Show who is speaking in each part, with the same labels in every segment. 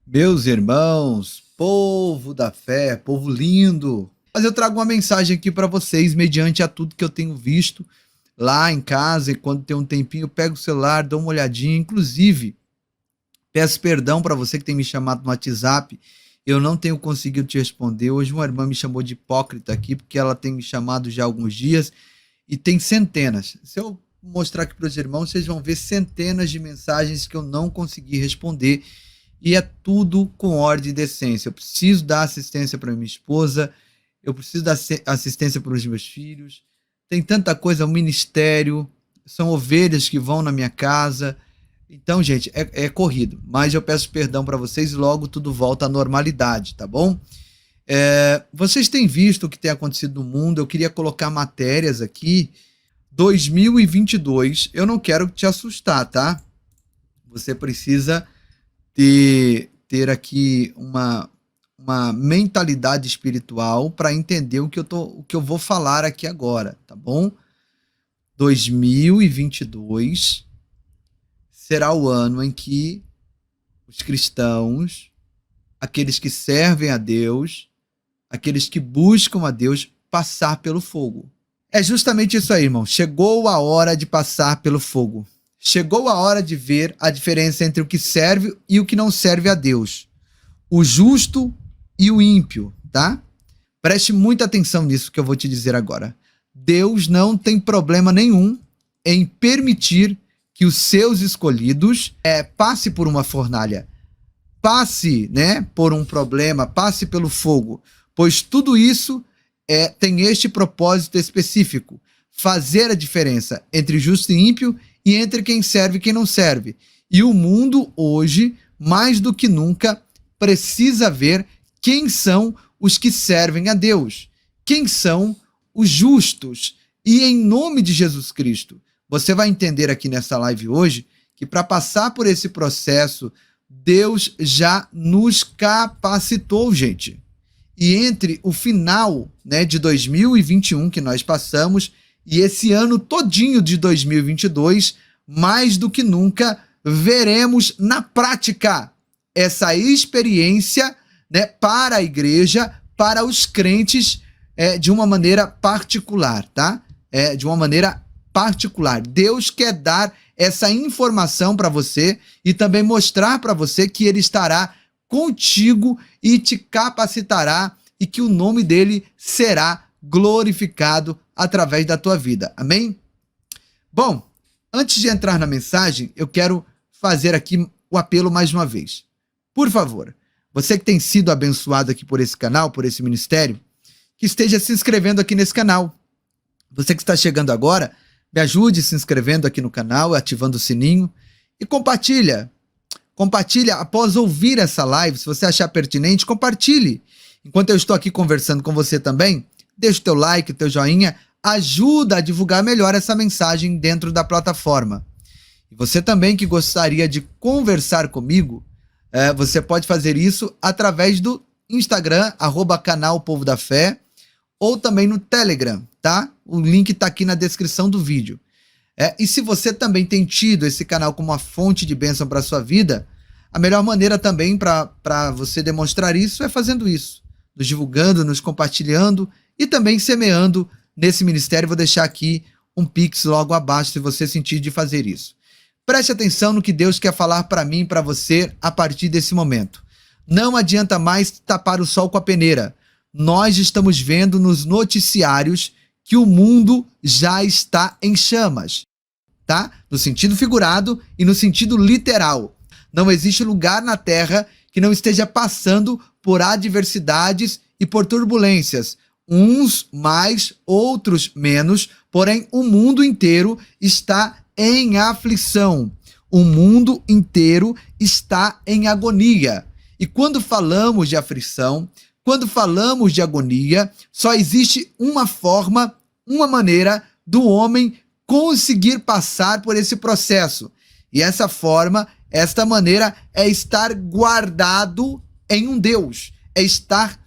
Speaker 1: Meus irmãos, povo da fé, povo lindo. Mas eu trago uma mensagem aqui para vocês, mediante a tudo que eu tenho visto lá em casa, e quando tem um tempinho, eu pego o celular, dou uma olhadinha. Inclusive, peço perdão para você que tem me chamado no WhatsApp. Eu não tenho conseguido te responder. Hoje uma irmã me chamou de hipócrita aqui, porque ela tem me chamado já há alguns dias e tem centenas. Se eu mostrar aqui para os irmãos, vocês vão ver centenas de mensagens que eu não consegui responder. E é tudo com ordem e decência. Eu preciso dar assistência para minha esposa, eu preciso dar assistência para os meus filhos. Tem tanta coisa, o ministério, são ovelhas que vão na minha casa. Então, gente, é corrido. Mas eu peço perdão para vocês e logo tudo volta à normalidade, tá bom? Vocês têm visto o que tem acontecido no mundo. Eu queria colocar matérias aqui. 2022, eu não quero te assustar, tá? Você precisa ter aqui uma mentalidade espiritual para entender o que eu vou falar aqui agora, tá bom? 2022 será o ano em que os cristãos, aqueles que servem a Deus, aqueles que buscam a Deus, passar pelo fogo. É justamente isso aí, irmão. Chegou a hora de passar pelo fogo. Chegou a hora de ver a diferença entre o que serve e o que não serve a Deus. O justo e o ímpio, tá? Preste muita atenção nisso que eu vou te dizer agora. Deus não tem problema nenhum em permitir que os seus escolhidos passe por uma fornalha, passe, por um problema, passe pelo fogo, pois tudo isso tem este propósito específico: fazer a diferença entre justo e ímpio e entre quem serve e quem não serve. E o mundo hoje, mais do que nunca, precisa ver quem são os que servem a Deus, quem são os justos. E em nome de Jesus Cristo, você vai entender aqui nessa live hoje que para passar por esse processo, Deus já nos capacitou, gente. E entre o final de 2021 que nós passamos e esse ano todinho de 2022, mais do que nunca, veremos na prática essa experiência para a igreja, para os crentes, de uma maneira particular, tá? De uma maneira particular. Deus quer dar essa informação para você e também mostrar para você que Ele estará contigo e te capacitará e que o nome dele será glorificado através da tua vida. Amém? Bom, antes de entrar na mensagem, eu quero fazer aqui o apelo mais uma vez. Por favor, você que tem sido abençoado aqui por esse canal, por esse ministério, que esteja se inscrevendo aqui nesse canal. Você que está chegando agora, me ajude se inscrevendo aqui no canal, ativando o sininho e compartilha. Compartilha após ouvir essa live. Se você achar pertinente, compartilhe. Enquanto eu estou aqui conversando com você também, deixa o teu like, o teu joinha, ajuda a divulgar melhor essa mensagem dentro da plataforma. E você também que gostaria de conversar comigo, você pode fazer isso através do Instagram, @canal Povo da Fé, ou também no Telegram, tá? O link está aqui na descrição do vídeo. E se você também tem tido esse canal como uma fonte de bênção para a sua vida, a melhor maneira também para você demonstrar isso é fazendo isso, nos divulgando, nos compartilhando e também semeando nesse ministério. Vou deixar aqui um Pix logo abaixo se você sentir de fazer isso. Preste atenção no que Deus quer falar para mim e para você a partir desse momento. Não adianta mais tapar o sol com a peneira. Nós estamos vendo nos noticiários que o mundo já está em chamas, tá? No sentido figurado e no sentido literal. Não existe lugar na Terra que não esteja passando por adversidades e por turbulências. Uns mais, outros menos, porém o mundo inteiro está em aflição. O mundo inteiro está em agonia. E quando falamos de aflição, quando falamos de agonia, só existe uma forma, uma maneira do homem conseguir passar por esse processo. E essa forma, esta maneira é estar guardado em um Deus, é estar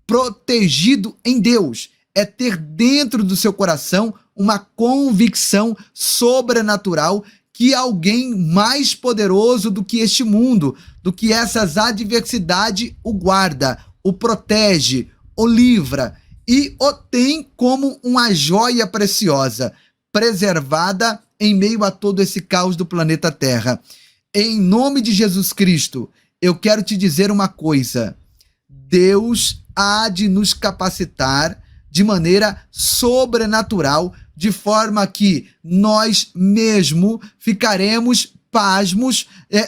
Speaker 1: protegido em Deus, é ter dentro do seu coração uma convicção sobrenatural que alguém mais poderoso do que este mundo, do que essas adversidades, o guarda, o protege, o livra e o tem como uma joia preciosa, preservada em meio a todo esse caos do planeta Terra. Em nome de Jesus Cristo, eu quero te dizer uma coisa: Deus há de nos capacitar de maneira sobrenatural, de forma que nós mesmo ficaremos pasmos,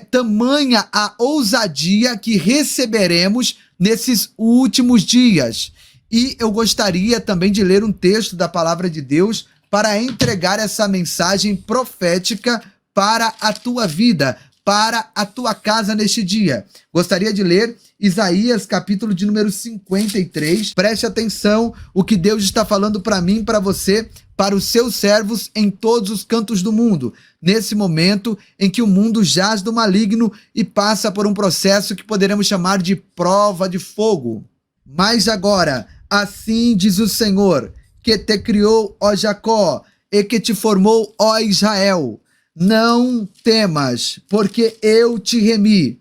Speaker 1: tamanha a ousadia que receberemos nesses últimos dias. E eu gostaria também de ler um texto da palavra de Deus para entregar essa mensagem profética para a tua vida, para a tua casa neste dia. Gostaria de ler Isaías, capítulo de número 53. Preste atenção o que Deus está falando para mim, para você, para os seus servos em todos os cantos do mundo, nesse momento em que o mundo jaz do maligno e passa por um processo que poderemos chamar de prova de fogo. Mas agora, assim diz o Senhor, que te criou, ó Jacó, e que te formou, ó Israel. Não temas, porque eu te remi.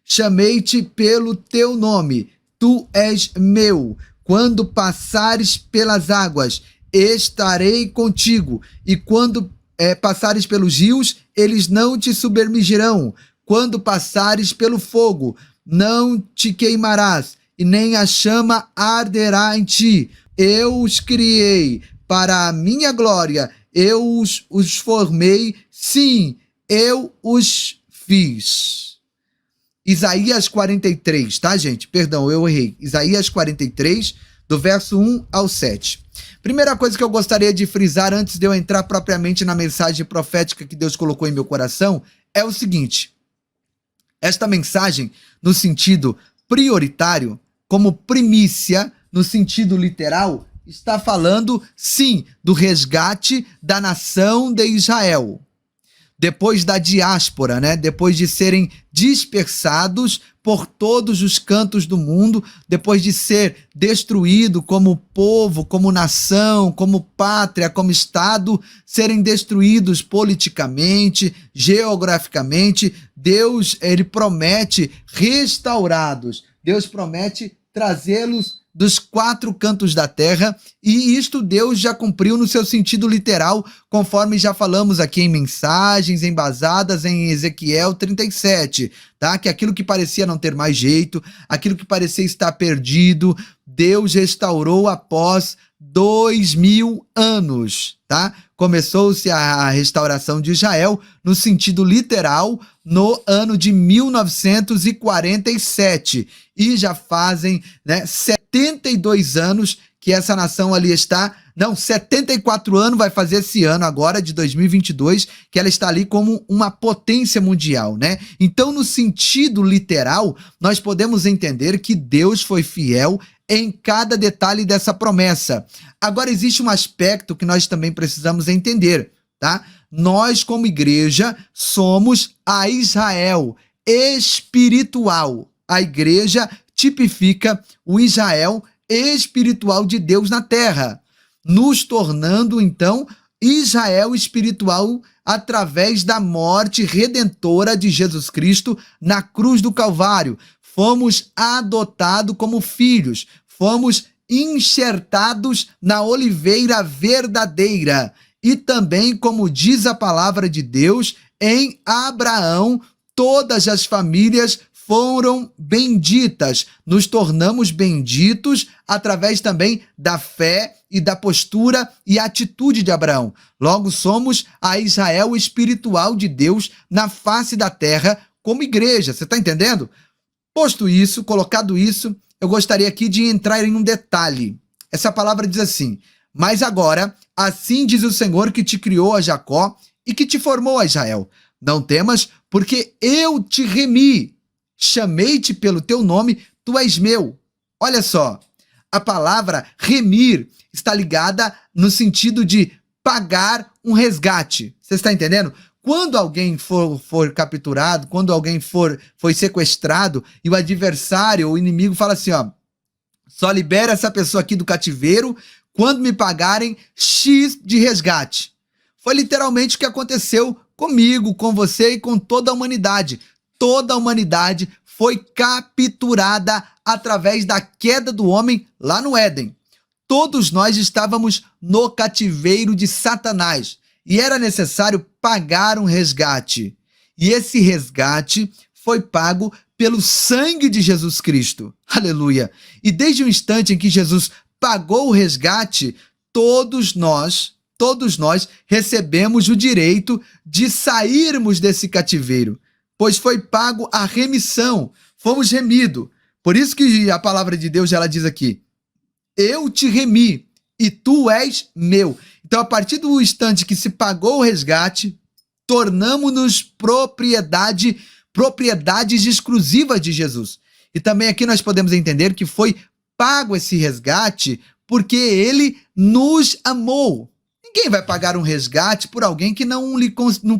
Speaker 1: Chamei-te pelo teu nome, tu és meu. Quando passares pelas águas, estarei contigo. E quando passares pelos rios, eles não te submergirão. Quando passares pelo fogo, não te queimarás, e nem a chama arderá em ti. Eu os criei para a minha glória, eu os formei, sim, eu os fiz. Isaías 43, tá, gente? Perdão, eu errei. Isaías 43, do verso 1 ao 7. Primeira coisa que eu gostaria de frisar antes de eu entrar propriamente na mensagem profética que Deus colocou em meu coração é o seguinte: esta mensagem, no sentido prioritário, como primícia, no sentido literal, está falando, sim, do resgate da nação de Israel. Depois da diáspora, né? Depois de serem dispersados por todos os cantos do mundo, depois de ser destruído como povo, como nação, como pátria, como Estado, serem destruídos politicamente, geograficamente, Deus, ele promete restaurados. Deus promete trazê-los dos 4 cantos da terra, e isto Deus já cumpriu no seu sentido literal, conforme já falamos aqui em mensagens embasadas em Ezequiel 37, tá? Que aquilo que parecia não ter mais jeito, aquilo que parecia estar perdido, Deus restaurou após 2000 anos, tá? Começou-se a restauração de Israel no sentido literal no ano de 1947 e já fazem, né, 72 anos que essa nação ali está, não, 74 anos vai fazer esse ano agora de 2022, que ela está ali como uma potência mundial, né? Então, no sentido literal, nós podemos entender que Deus foi fiel em cada detalhe dessa promessa. Agora, existe um aspecto que nós também precisamos entender, tá? Nós, como igreja, somos a Israel espiritual. A igreja tipifica o Israel espiritual de Deus na terra, nos tornando, então, Israel espiritual através da morte redentora de Jesus Cristo na cruz do Calvário. Fomos adotados como filhos, fomos enxertados na oliveira verdadeira. E também, como diz a palavra de Deus, em Abraão, todas as famílias foram benditas. Nos tornamos benditos através também da fé e da postura e atitude de Abraão. Logo, somos a Israel espiritual de Deus na face da terra como igreja. Você está entendendo? Posto isso, colocado isso, eu gostaria aqui de entrar em um detalhe. Essa palavra diz assim: mas agora, assim diz o Senhor que te criou a Jacó e que te formou a Israel. Não temas, porque eu te remi. Chamei-te pelo teu nome, tu és meu. Olha só, a palavra remir está ligada no sentido de pagar um resgate. Você está entendendo? Quando alguém for capturado, quando alguém foi sequestrado e o adversário, o inimigo fala assim, ó, só libera essa pessoa aqui do cativeiro quando me pagarem X de resgate. Foi literalmente o que aconteceu comigo, com você e com toda a humanidade. Toda a humanidade foi capturada através da queda do homem lá no Éden. Todos nós estávamos no cativeiro de Satanás e era necessário pagar um resgate. E esse resgate foi pago pelo sangue de Jesus Cristo. Aleluia! E desde o instante em que Jesus pagou o resgate, todos nós recebemos o direito de sairmos desse cativeiro, pois foi pago a remissão, fomos remidos. Por isso que a palavra de Deus ela diz aqui, eu te remi e tu és meu. Então, a partir do instante que se pagou o resgate, tornamos-nos propriedades exclusivas de Jesus. E também aqui nós podemos entender que foi pago esse resgate porque ele nos amou. Ninguém vai pagar um resgate por alguém que não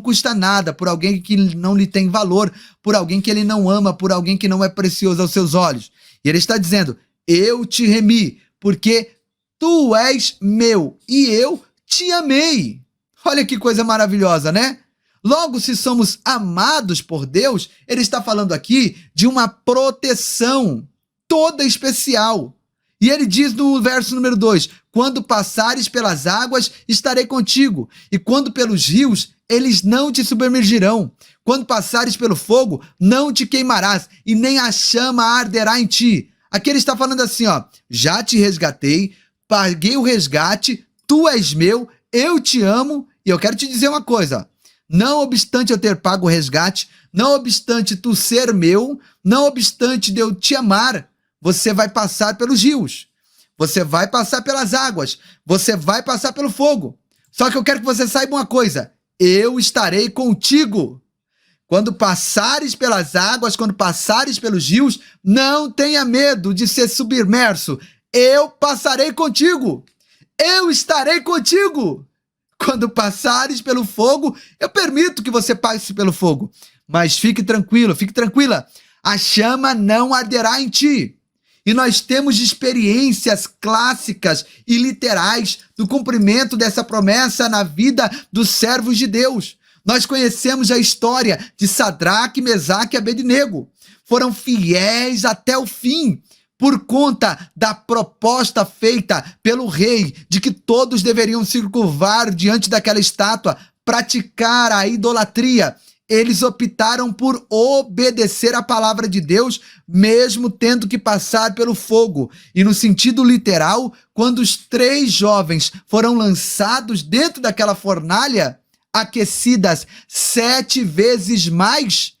Speaker 1: custa nada, por alguém que não lhe tem valor, por alguém que ele não ama, por alguém que não é precioso aos seus olhos. E ele está dizendo, eu te remi, porque tu és meu e eu te amei. Olha que coisa maravilhosa, né? Logo, se somos amados por Deus, ele está falando aqui de uma proteção toda especial. E ele diz no verso número 2, quando passares pelas águas, estarei contigo, e quando pelos rios, eles não te submergirão. Quando passares pelo fogo, não te queimarás, e nem a chama arderá em ti. Aqui ele está falando assim, ó, já te resgatei, paguei o resgate, tu és meu, eu te amo, e eu quero te dizer uma coisa, não obstante eu ter pago o resgate, não obstante tu ser meu, não obstante de eu te amar, você vai passar pelos rios, você vai passar pelas águas, você vai passar pelo fogo. Só que eu quero que você saiba uma coisa, eu estarei contigo. Quando passares pelas águas, quando passares pelos rios, não tenha medo de ser submerso. Eu passarei contigo. Eu estarei contigo. Quando passares pelo fogo, eu permito que você passe pelo fogo. Mas fique tranquilo, fique tranquila. A chama não arderá em ti. E nós temos experiências clássicas e literais do cumprimento dessa promessa na vida dos servos de Deus. Nós conhecemos a história de Sadraque, Mesaque e Abednego. Foram fiéis até o fim, por conta da proposta feita pelo rei de que todos deveriam se curvar diante daquela estátua, praticar a idolatria. Eles optaram por obedecer a palavra de Deus, mesmo tendo que passar pelo fogo. E no sentido literal, quando os 3 jovens foram lançados dentro daquela fornalha, aquecidas 7 vezes mais,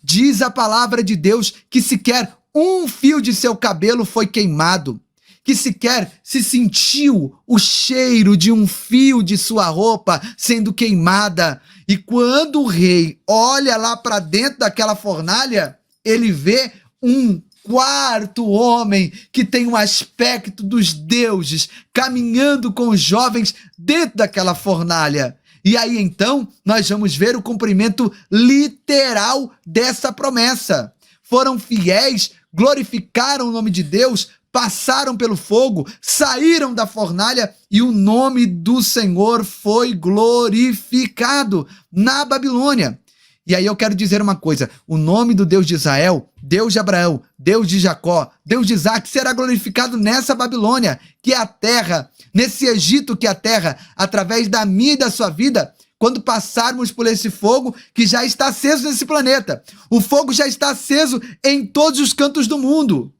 Speaker 1: diz a palavra de Deus que sequer um fio de seu cabelo foi queimado, que sequer se sentiu o cheiro de um fio de sua roupa sendo queimada. E quando o rei olha lá para dentro daquela fornalha, ele vê um 4º homem que tem um aspecto dos deuses, caminhando com os jovens dentro daquela fornalha. E aí então nós vamos ver o cumprimento literal dessa promessa. Foram fiéis, glorificaram o nome de Deus, passaram pelo fogo, saíram da fornalha e o nome do Senhor foi glorificado na Babilônia. E aí eu quero dizer uma coisa, o nome do Deus de Israel, Deus de Abraão, Deus de Jacó, Deus de Isaac, será glorificado nessa Babilônia, que é a terra, nesse Egito que é a terra, através da minha e da sua vida, quando passarmos por esse fogo que já está aceso nesse planeta. O fogo já está aceso em todos os cantos do mundo.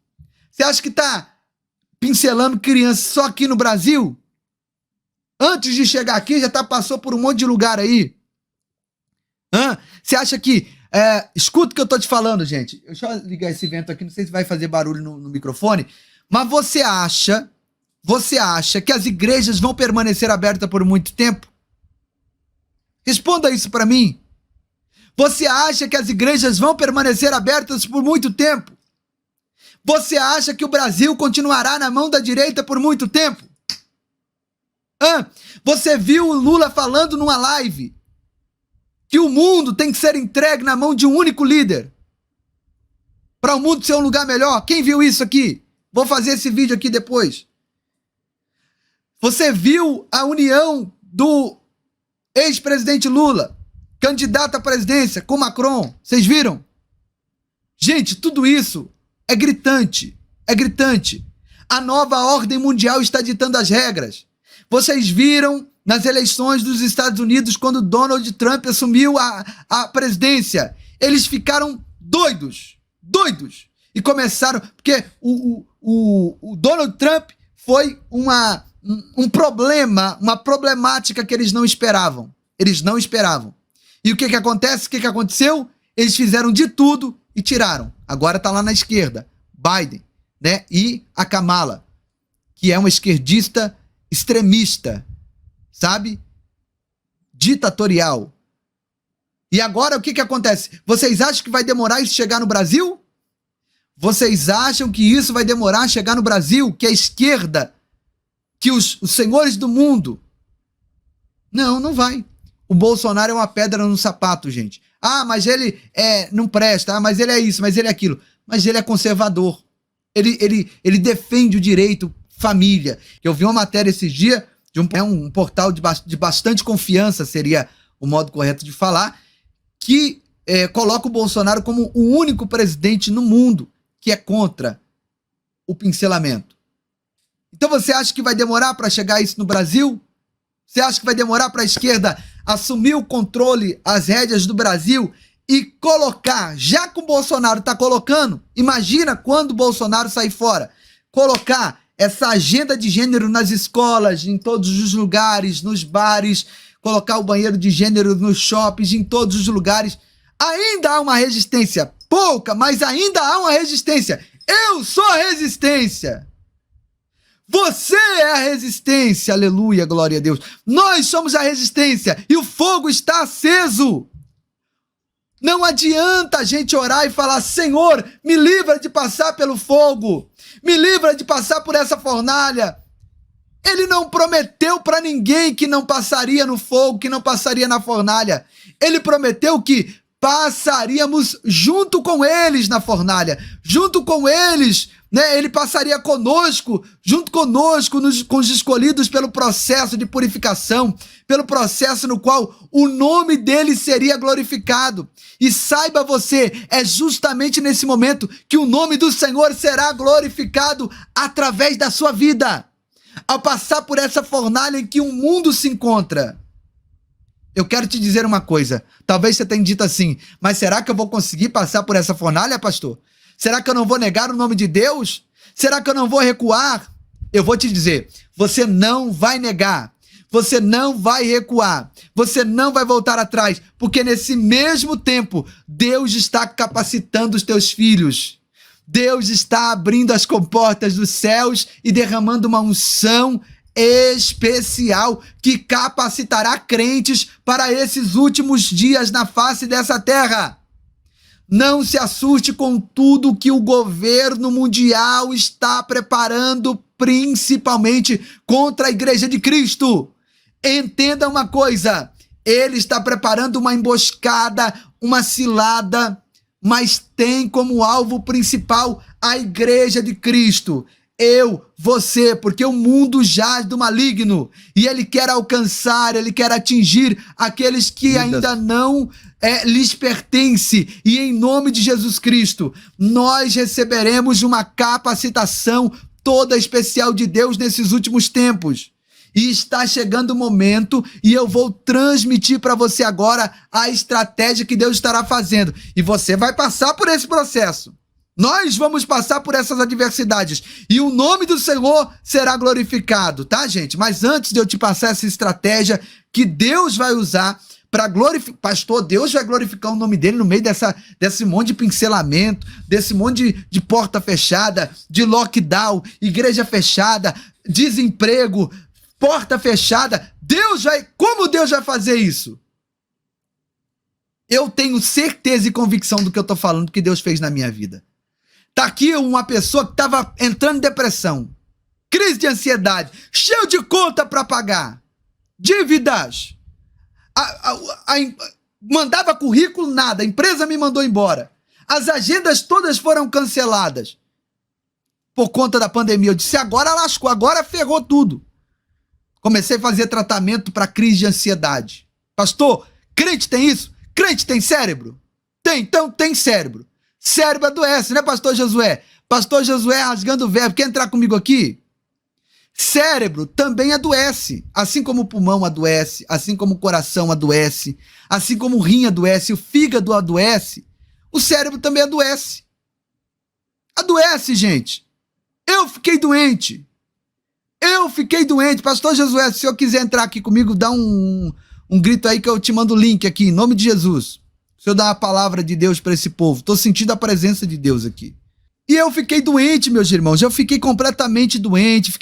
Speaker 1: Você acha que está pincelando criança só aqui no Brasil? Antes de chegar aqui, já passou por um monte de lugar aí. Você acha que... escuta o que eu tô te falando, gente. Deixa eu ligar esse vento aqui, não sei se vai fazer barulho no microfone. Mas você acha que as igrejas vão permanecer abertas por muito tempo? Responda isso para mim. Você acha que as igrejas vão permanecer abertas por muito tempo? Você acha que o Brasil continuará na mão da direita por muito tempo? Você viu o Lula falando numa live que o mundo tem que ser entregue na mão de um único líder para o mundo ser um lugar melhor? Quem viu isso aqui? Vou fazer esse vídeo aqui depois. Você viu a união do ex-presidente Lula, candidato à presidência com Macron. Vocês viram? Gente, tudo isso é gritante. É gritante. A nova ordem mundial está ditando as regras. Vocês viram nas eleições dos Estados Unidos, quando Donald Trump assumiu a presidência. Eles ficaram doidos. E começaram... Porque o Donald Trump foi um problema, uma problemática que eles não esperavam. Eles não esperavam. E o que acontece? O que aconteceu? Eles fizeram de tudo e tiraram. Agora está lá na esquerda. Biden, né? E a Kamala, que é uma esquerdista extremista, sabe? Ditatorial. E agora o que acontece? Vocês acham que vai demorar isso chegar no Brasil? Vocês acham que isso vai demorar a chegar no Brasil? Que a esquerda, que os senhores do mundo... Não vai. O Bolsonaro é uma pedra no sapato, gente. Ah, mas ele não presta. Ah, mas ele é isso, mas ele é aquilo. Mas ele é conservador. Ele defende o direito família. Eu vi uma matéria esses dias de um portal de bastante confiança, seria o modo correto de falar, que coloca o Bolsonaro como o único presidente no mundo que é contra o pincelamento. Então você acha que vai demorar para chegar isso no Brasil? Você acha que vai demorar para a esquerda assumir o controle, as rédeas do Brasil e colocar, já que o Bolsonaro está colocando, imagina quando o Bolsonaro sair fora, colocar essa agenda de gênero nas escolas, em todos os lugares, nos bares, colocar o banheiro de gênero nos shoppings, em todos os lugares. Ainda há uma resistência, pouca, mas ainda há uma resistência. Eu sou a resistência. Você é a resistência, aleluia, glória a Deus. Nós somos a resistência e o fogo está aceso. Não adianta a gente orar e falar: Senhor, me livra de passar pelo fogo, me livra de passar por essa fornalha. Ele não prometeu para ninguém que não passaria no fogo, que não passaria na fornalha. Ele prometeu que passaríamos junto com eles na fornalha, junto com eles, né? Ele passaria conosco, junto conosco, com os escolhidos pelo processo de purificação, pelo processo no qual o nome dele seria glorificado. E saiba você, é justamente nesse momento que o nome do Senhor será glorificado através da sua vida, ao passar por essa fornalha em que o mundo se encontra. Eu quero te dizer uma coisa, talvez você tenha dito assim: mas será que eu vou conseguir passar por essa fornalha, pastor? Será que eu não vou negar o nome de Deus? Será que eu não vou recuar? Eu vou te dizer, você não vai negar, você não vai recuar, você não vai voltar atrás, porque nesse mesmo tempo, Deus está capacitando os teus filhos. Deus está abrindo as comportas dos céus e derramando uma unção especial que capacitará crentes para esses últimos dias na face dessa terra. Não se assuste com tudo que o governo mundial está preparando, principalmente contra a Igreja de Cristo. Entenda uma coisa, ele está preparando uma emboscada, uma cilada, mas tem como alvo principal a Igreja de Cristo. Eu, você, porque o mundo jaz do maligno e ele quer alcançar, ele quer atingir aqueles que ainda não lhes pertence. E em nome de Jesus Cristo, nós receberemos uma capacitação toda especial de Deus nesses últimos tempos. E está chegando o momento e eu vou transmitir para você agora a estratégia que Deus estará fazendo. E você vai passar por esse processo. Nós vamos passar por essas adversidades e o nome do Senhor será glorificado, tá, gente? Mas antes de eu te passar essa estratégia que Deus vai usar para glorificar, pastor, Deus vai glorificar o nome dele no meio desse monte de pincelamento, desse monte de porta fechada, de lockdown, igreja fechada, desemprego, porta fechada. Como Deus vai fazer isso? Eu tenho certeza e convicção do que eu tô falando que Deus fez na minha vida. Tá aqui uma pessoa que estava entrando em depressão, crise de ansiedade, cheio de conta para pagar, dívidas, mandava currículo, nada, a empresa me mandou embora, as agendas todas foram canceladas por conta da pandemia. Eu disse: agora lascou, agora ferrou tudo. Comecei a fazer tratamento para crise de ansiedade. Pastor, crente tem isso? Crente tem cérebro? Tem, então tem cérebro. Cérebro adoece, né, pastor Josué? Pastor Josué rasgando o verbo. Quer entrar comigo aqui? Cérebro também adoece. Assim como o pulmão adoece, assim como o coração adoece, assim como o rim adoece, o fígado adoece, o cérebro também adoece. Adoece, gente. Eu fiquei doente. Pastor Josué, se o senhor quiser entrar aqui comigo, dá um grito aí que eu te mando o link aqui, em nome de Jesus. O senhor dá a palavra de Deus para esse povo. Estou sentindo a presença de Deus aqui. E eu fiquei doente, meus irmãos. Eu fiquei completamente doente.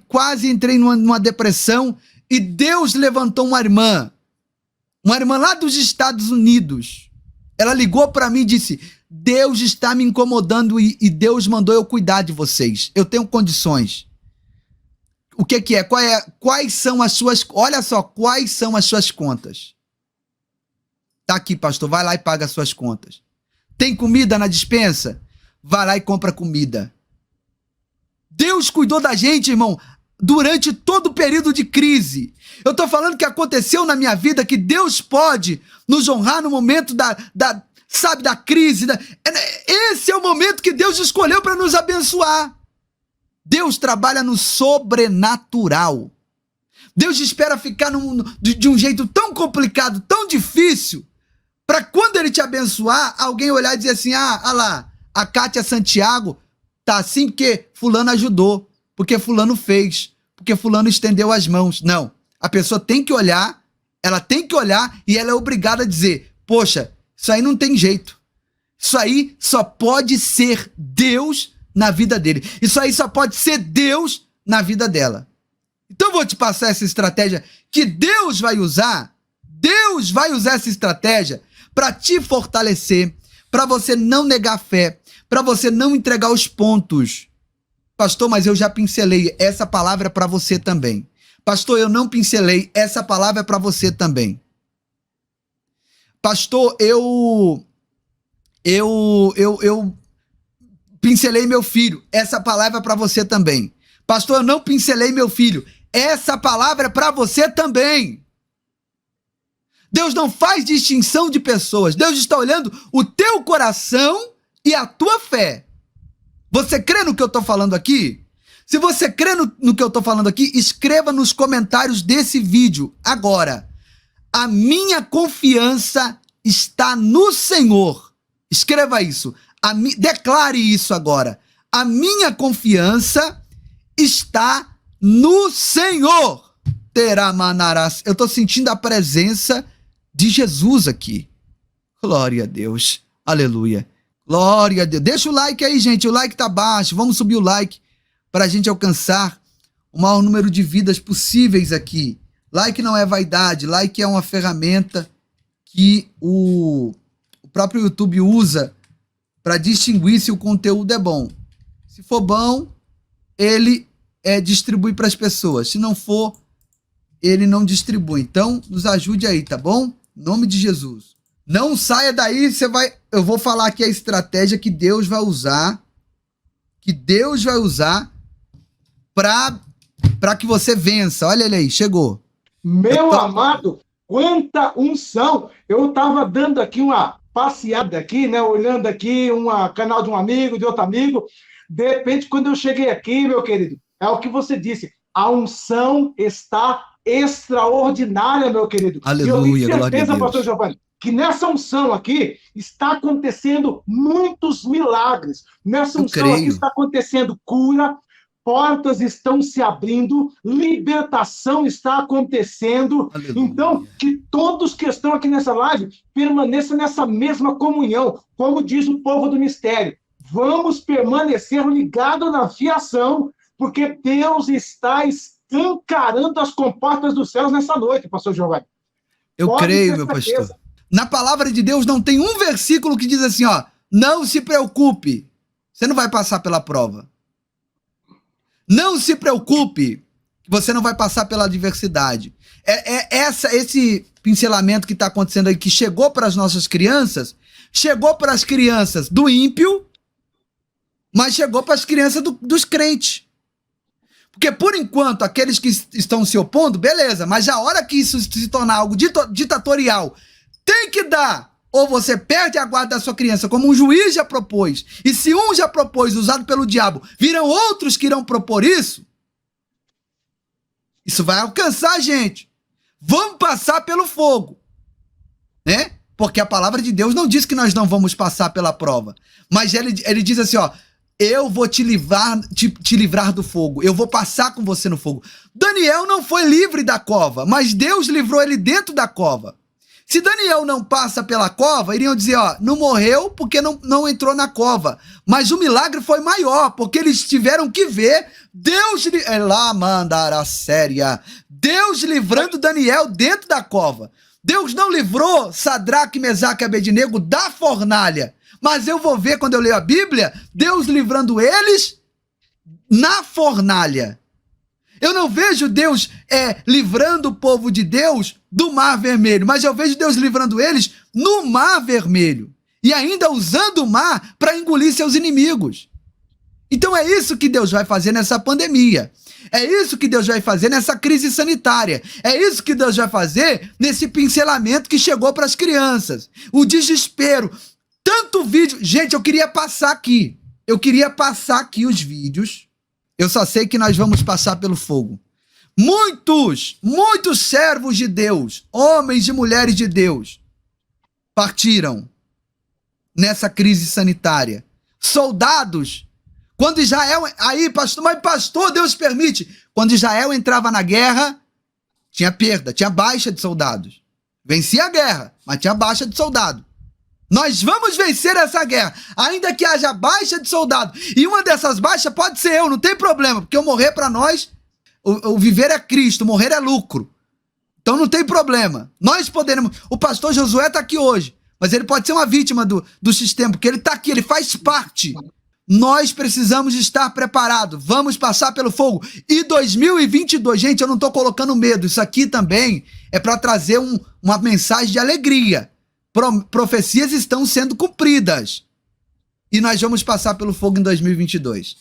Speaker 1: Quase entrei numa depressão. E Deus levantou uma irmã lá dos Estados Unidos. Ela ligou para mim e disse: Deus está me incomodando e Deus mandou eu cuidar de vocês. Eu tenho condições. O que é? Quais são as suas... Olha só, quais são as suas contas? Tá aqui, pastor. Vai lá e paga as suas contas. Tem comida na despensa? Vai lá e compra comida. Deus cuidou da gente, irmão, durante todo o período de crise. Eu tô falando que aconteceu na minha vida, que Deus pode nos honrar no momento da crise. Esse é o momento que Deus escolheu para nos abençoar. Deus trabalha no sobrenatural. Deus espera ficar de um jeito tão complicado, tão difícil, para quando Ele te abençoar, alguém olhar e dizer assim: ah lá, a Kátia Santiago tá assim porque fulano ajudou, porque fulano fez, porque fulano estendeu as mãos. Não, a pessoa tem que olhar, ela tem que olhar e ela é obrigada a dizer: poxa, isso aí não tem jeito. Isso aí só pode ser Deus na vida dele. Isso aí só pode ser Deus na vida dela. Então eu vou te passar essa estratégia que Deus vai usar. Deus vai usar essa estratégia para te fortalecer, para você não negar a fé, para você não entregar os pontos. Pastor, mas eu já pincelei, essa palavra é para você também. Pastor, eu não pincelei, essa palavra é para você também. Pastor, eu pincelei meu filho, essa palavra é para você também. Pastor, eu não pincelei meu filho, essa palavra é para você também. Deus não faz distinção de pessoas. Deus está olhando o teu coração e a tua fé. Você crê no que eu estou falando aqui? Se você crê no que eu estou falando aqui, escreva nos comentários desse vídeo agora: a minha confiança está no Senhor. Escreva isso. Declare isso agora. A minha confiança está no Senhor. Teramanarás. Eu estou sentindo a presença de Jesus aqui. Glória a Deus. Aleluia. Glória a Deus. Deixa o like aí, gente. O like tá baixo. Vamos subir o like para a gente alcançar o maior número de vidas possíveis aqui. Like não é vaidade. Like é uma ferramenta que o próprio YouTube usa para distinguir se o conteúdo é bom. Se for bom, ele distribui para as pessoas. Se não for, ele não distribui. Então, nos ajude aí, tá bom? Em nome de Jesus. Não saia daí, eu vou falar aqui a estratégia que Deus vai usar, para que você vença. Olha ele aí, chegou.
Speaker 2: Meu amado, quanta unção! Eu estava dando aqui uma passeada aqui, né? Olhando aqui canal de um amigo, de outro amigo. De repente, quando eu cheguei aqui, meu querido, é o que você disse, a unção está extraordinária, meu querido.
Speaker 1: Aleluia,
Speaker 2: e eu tenho
Speaker 1: glória a
Speaker 2: certeza,
Speaker 1: Deus.
Speaker 2: pastor Giovanni, que nessa unção aqui está acontecendo muitos milagres. Nessa unção aqui está acontecendo cura, portas estão se abrindo, libertação está acontecendo. Aleluia. Então, que todos que estão aqui nessa live permaneçam nessa mesma comunhão, como diz o povo do mistério. Vamos permanecer ligados na fiação, porque Deus está escancarando as comportas dos céus nessa noite, pastor Giovanni.
Speaker 1: Eu creio, meu pastor. Na palavra de Deus não tem um versículo que diz assim, ó: não se preocupe, você não vai passar pela prova. Não se preocupe, você não vai passar pela adversidade. Esse pincelamento que está acontecendo aí, que chegou para as nossas crianças, chegou para as crianças do ímpio, mas chegou para as crianças dos crentes. Porque, por enquanto, aqueles que estão se opondo, beleza, mas a hora que isso se tornar algo ditatorial, tem que dar. Ou você perde a guarda da sua criança, como um juiz já propôs. E se um já propôs, usado pelo diabo, virão outros que irão propor isso? Isso vai alcançar a gente. Vamos passar pelo fogo, né? Porque a palavra de Deus não diz que nós não vamos passar pela prova. Mas ele diz assim, ó, eu vou te livrar do fogo. Eu vou passar com você no fogo. Daniel não foi livre da cova, mas Deus livrou ele dentro da cova. Se Daniel não passa pela cova, iriam dizer, ó, não morreu porque não entrou na cova. Mas o milagre foi maior, porque eles tiveram que ver Deus, lá mandará séria, Deus livrando Daniel dentro da cova. Deus não livrou Sadraque, Mesaque e Abednego da fornalha. Mas eu vou ver, quando eu leio a Bíblia, Deus livrando eles na fornalha. Eu não vejo Deus livrando o povo de Deus do Mar Vermelho, mas eu vejo Deus livrando eles no Mar Vermelho. E ainda usando o mar para engolir seus inimigos. Então é isso que Deus vai fazer nessa pandemia. É isso que Deus vai fazer nessa crise sanitária. É isso que Deus vai fazer nesse pincelamento que chegou para as crianças. O desespero. Tanto vídeo... Gente, eu queria passar aqui. Os vídeos. Eu só sei que nós vamos passar pelo fogo. Muitos servos de Deus, homens e mulheres de Deus, partiram nessa crise sanitária. Soldados, quando Israel... Aí, pastor, mas pastor, Deus permite. Quando Israel entrava na guerra, tinha perda, tinha baixa de soldados. Vencia a guerra, mas tinha baixa de soldado. Nós vamos vencer essa guerra, ainda que haja baixa de soldado. E uma dessas baixas pode ser eu, não tem problema, porque eu morrer para nós, o viver é Cristo, morrer é lucro. Então não tem problema. Nós podemos... O pastor Josué está aqui hoje, mas ele pode ser uma vítima do sistema, porque ele está aqui, ele faz parte. Nós precisamos estar preparados. Vamos passar pelo fogo. E 2022, gente, eu não estou colocando medo. Isso aqui também é para trazer uma mensagem de alegria. Profecias estão sendo cumpridas. E nós vamos passar pelo fogo em 2022.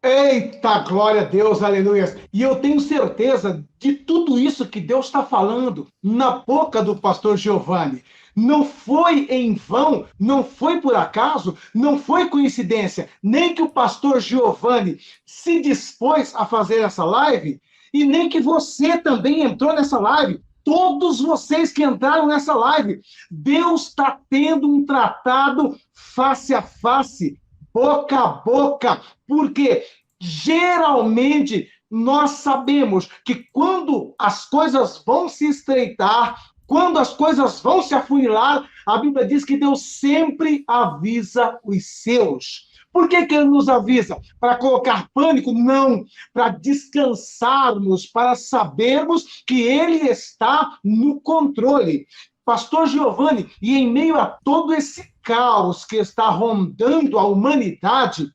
Speaker 2: Eita, glória a Deus, aleluia. E eu tenho certeza de tudo isso que Deus está falando na boca do pastor Giovanni. Não foi em vão, não foi por acaso, não foi coincidência, nem que o pastor Giovanni se dispôs a fazer essa live, e nem que você também entrou nessa live. Todos vocês que entraram nessa live, Deus está tendo um tratado face a face, boca a boca, porque geralmente nós sabemos que quando as coisas vão se estreitar, quando as coisas vão se afunilar, a Bíblia diz que Deus sempre avisa os seus. Por que ele nos avisa? Para colocar pânico? Não. Para descansarmos, para sabermos que ele está no controle. Pastor Giovanni, e em meio a todo esse caos que está rondando a humanidade,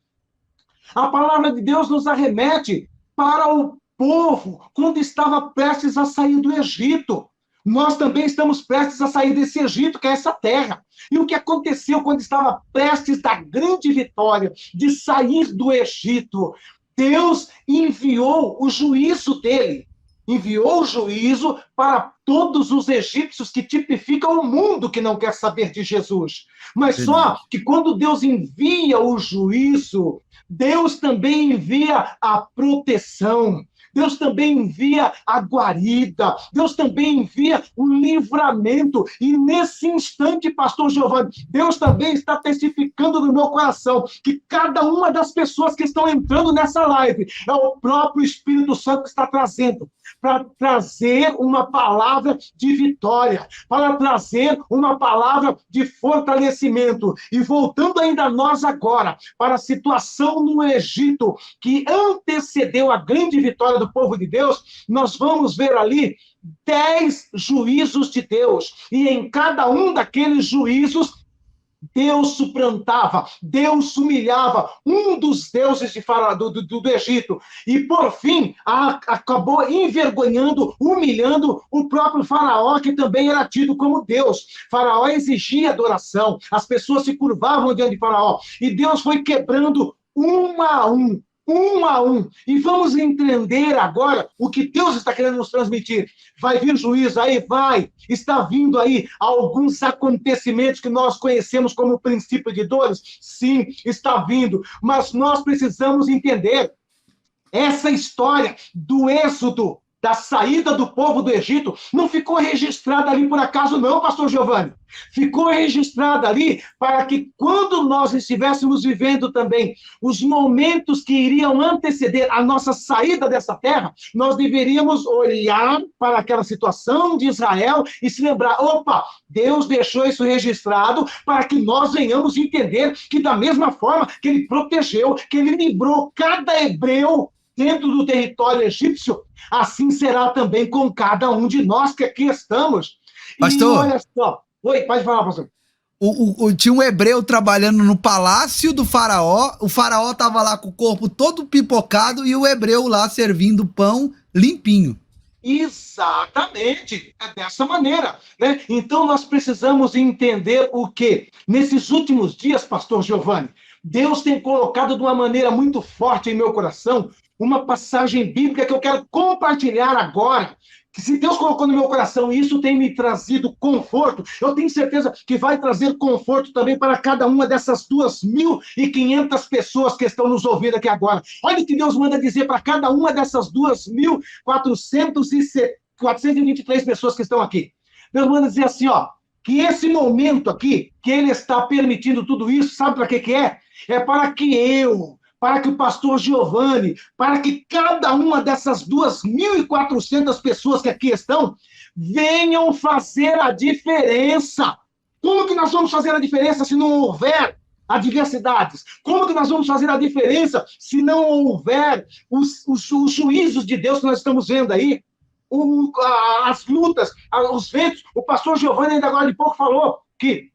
Speaker 2: a palavra de Deus nos arremete para o povo quando estava prestes a sair do Egito. Nós também estamos prestes a sair desse Egito, que é essa terra. E o que aconteceu quando estava prestes da grande vitória de sair do Egito? Deus enviou o juízo dele. Enviou o juízo para todos os egípcios que tipificam o mundo que não quer saber de Jesus. Mas só que quando Deus envia o juízo, Deus também envia a proteção. Deus também envia a guarida, Deus também envia o livramento. E nesse instante, pastor Giovanni, Deus também está testificando no meu coração que cada uma das pessoas que estão entrando nessa live é o próprio Espírito Santo que está trazendo, para trazer uma palavra de vitória, para trazer uma palavra de fortalecimento. E voltando ainda a nós agora, para a situação no Egito, que antecedeu a grande vitória do povo de Deus, nós vamos ver ali 10 juízos de Deus, e em cada um daqueles juízos, Deus suplantava, Deus humilhava um dos deuses do Egito, e por fim acabou envergonhando, humilhando o próprio faraó, que também era tido como Deus. Faraó exigia adoração, as pessoas se curvavam diante de faraó, e Deus foi quebrando um a um um a um. E vamos entender agora o que Deus está querendo nos transmitir. Vai vir juízo aí? Vai. Está vindo aí alguns acontecimentos que nós conhecemos como princípio de dores? Sim, está vindo. Mas nós precisamos entender essa história do êxodo, da saída do povo do Egito, não ficou registrada ali por acaso não, pastor Giovanni. Ficou registrada ali para que quando nós estivéssemos vivendo também os momentos que iriam anteceder a nossa saída dessa terra, nós deveríamos olhar para aquela situação de Israel e se lembrar, opa, Deus deixou isso registrado para que nós venhamos entender que da mesma forma que ele protegeu, que ele livrou cada hebreu dentro do território egípcio, assim será também com cada um de nós que aqui estamos.
Speaker 1: Pastor,
Speaker 2: e olha só. Oi, pode falar, pastor.
Speaker 1: Tinha um hebreu trabalhando no palácio do faraó, o faraó estava lá com o corpo todo pipocado e o hebreu lá servindo pão limpinho.
Speaker 2: Exatamente, é dessa maneira, né? Então nós precisamos entender o que nesses últimos dias, pastor Giovanni, Deus tem colocado de uma maneira muito forte em meu coração uma passagem bíblica que eu quero compartilhar agora, que se Deus colocou no meu coração e isso tem me trazido conforto, eu tenho certeza que vai trazer conforto também para cada uma dessas 2.500 pessoas que estão nos ouvindo aqui agora. Olha o que Deus manda dizer para cada uma dessas 2.423 pessoas que estão aqui. Deus manda dizer assim, ó, que esse momento aqui, que ele está permitindo tudo isso, sabe para que é? É para que para que o pastor Giovanni, para que cada uma dessas 2.400 pessoas que aqui estão, venham fazer a diferença. Como que nós vamos fazer a diferença se não houver adversidades? Como que nós vamos fazer a diferença se não houver os juízos de Deus que nós estamos vendo aí? As lutas, os ventos. O pastor Giovanni ainda agora de pouco falou que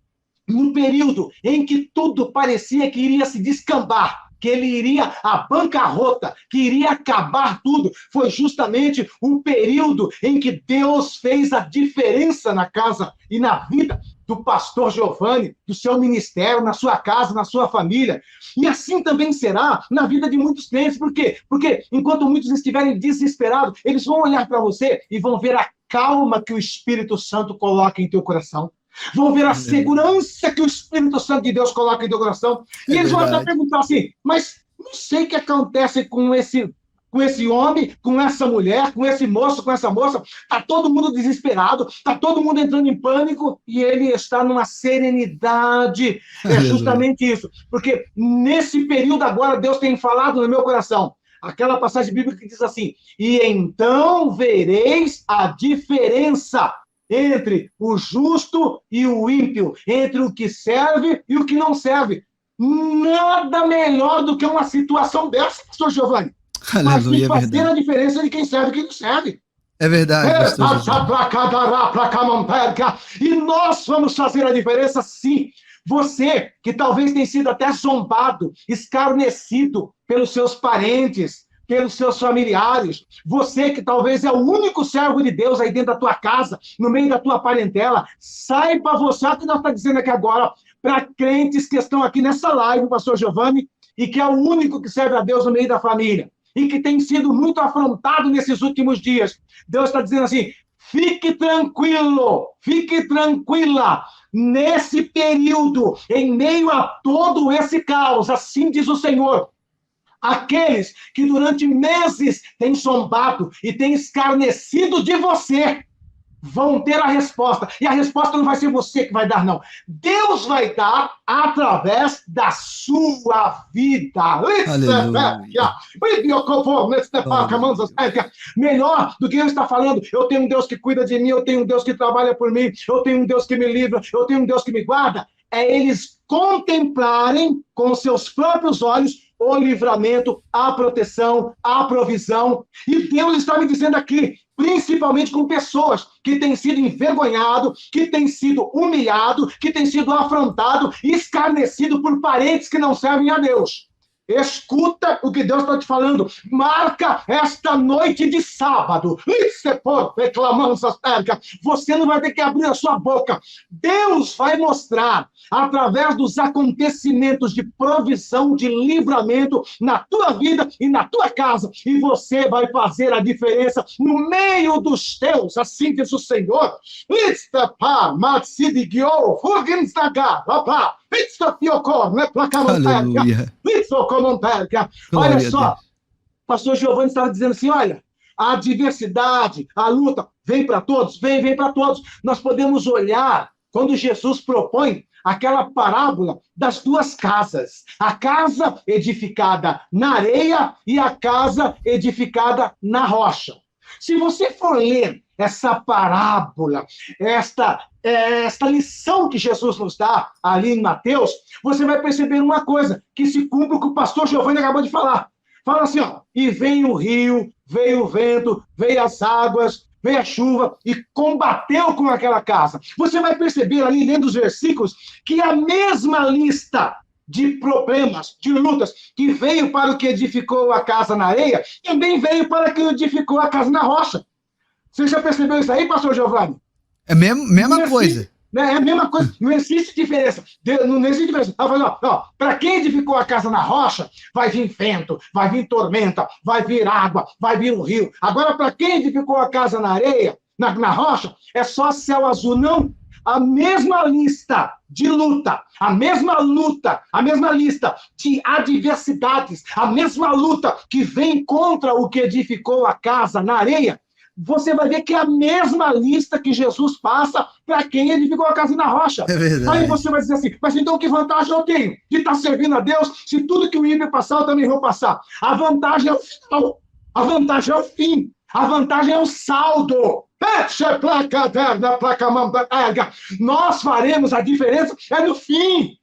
Speaker 2: no período em que tudo parecia que iria se descambar, que ele iria à bancarrota, que iria acabar tudo, foi justamente um período em que Deus fez a diferença na casa e na vida do pastor Giovanni, do seu ministério, na sua casa, na sua família. E assim também será na vida de muitos crentes. Por quê? Porque enquanto muitos estiverem desesperados, eles vão olhar para você e vão ver a calma que o Espírito Santo coloca em teu coração. Vão ver a segurança que o Espírito Santo de Deus coloca em teu coração. E eles vão até perguntar assim, mas não sei o que acontece com esse homem, com essa mulher, com esse moço, com essa moça. Está todo mundo desesperado, está todo mundo entrando em pânico e ele está numa serenidade. É justamente isso. Porque nesse período agora Deus tem falado no meu coração. Aquela passagem bíblica que diz assim, e então vereis a diferença entre o justo e o ímpio, entre o que serve e o que não serve. Nada melhor do que uma situação dessa, pastor Giovanni.
Speaker 1: Aleluia,
Speaker 2: mas fazer a diferença de quem serve e quem não serve.
Speaker 1: É verdade, pastor.
Speaker 2: E nós vamos fazer a diferença, sim. Você, que talvez tenha sido até zombado, escarnecido pelos seus parentes, pelos seus familiares, você que talvez é o único servo de Deus aí dentro da tua casa, no meio da tua parentela, saiba você, o que nós estamos dizendo aqui agora, para crentes que estão aqui nessa live, pastor Giovanni, e que é o único que serve a Deus no meio da família, e que tem sido muito afrontado nesses últimos dias. Deus está dizendo assim, fique tranquilo, fique tranquila, nesse período, em meio a todo esse caos, assim diz o Senhor, aqueles que durante meses têm zombado e têm escarnecido de você, vão ter a resposta. E a resposta não vai ser você que vai dar, não. Deus vai dar através da sua vida. Melhor do que eu estar falando, eu tenho um Deus que cuida de mim, eu tenho um Deus que trabalha por mim, eu tenho um Deus que me livra, eu tenho um Deus que me guarda. É eles contemplarem com seus próprios olhos o livramento, a proteção, a provisão. E Deus está me dizendo aqui, principalmente com pessoas que têm sido envergonhado, que têm sido humilhado, que têm sido afrontado, escarnecido por parentes que não servem a Deus. Escuta o que Deus está te falando. Marca esta noite de sábado. Você não vai ter que abrir a sua boca. Deus vai mostrar, através dos acontecimentos de provisão, de livramento na tua vida e na tua casa. E você vai fazer a diferença no meio dos teus. Assim diz o Senhor.
Speaker 1: Aleluia.
Speaker 2: Olha só, pastor Giovanni estava dizendo assim, olha, a adversidade, a luta, vem para todos, vem para todos. Nós podemos olhar, quando Jesus propõe aquela parábola das duas casas, a casa edificada na areia e a casa edificada na rocha. Se você for ler essa parábola, esta lição que Jesus nos dá ali em Mateus, você vai perceber uma coisa, que se cumpre o que o pastor Giovanni acabou de falar. Fala assim, ó, e vem o rio, veio o vento, veio as águas, veio a chuva e combateu com aquela casa. Você vai perceber ali, lendo os versículos, que a mesma lista de problemas, de lutas, que veio para o que edificou a casa na areia, também veio para o que edificou a casa na rocha. Você já percebeu isso aí, pastor Giovanni?
Speaker 1: É a mesma coisa.
Speaker 2: É a mesma coisa, não existe diferença. Não existe diferença. Para quem edificou a casa na rocha, vai vir vento, vai vir tormenta, vai vir água, vai vir um rio. Agora, para quem edificou a casa na areia, na rocha, é só céu azul. Não. A mesma lista de luta, a mesma lista de adversidades, a mesma luta que vem contra o que edificou a casa na areia, você vai ver que é a mesma lista que Jesus passa para quem edificou a casa na rocha.
Speaker 1: É verdade.
Speaker 2: Aí você vai dizer assim, mas então que vantagem eu tenho de estar servindo a Deus se tudo que o ímpio passar eu também vou passar? A vantagem é o final, a vantagem é o fim, a vantagem é o saldo. Nós faremos a diferença, é no fim.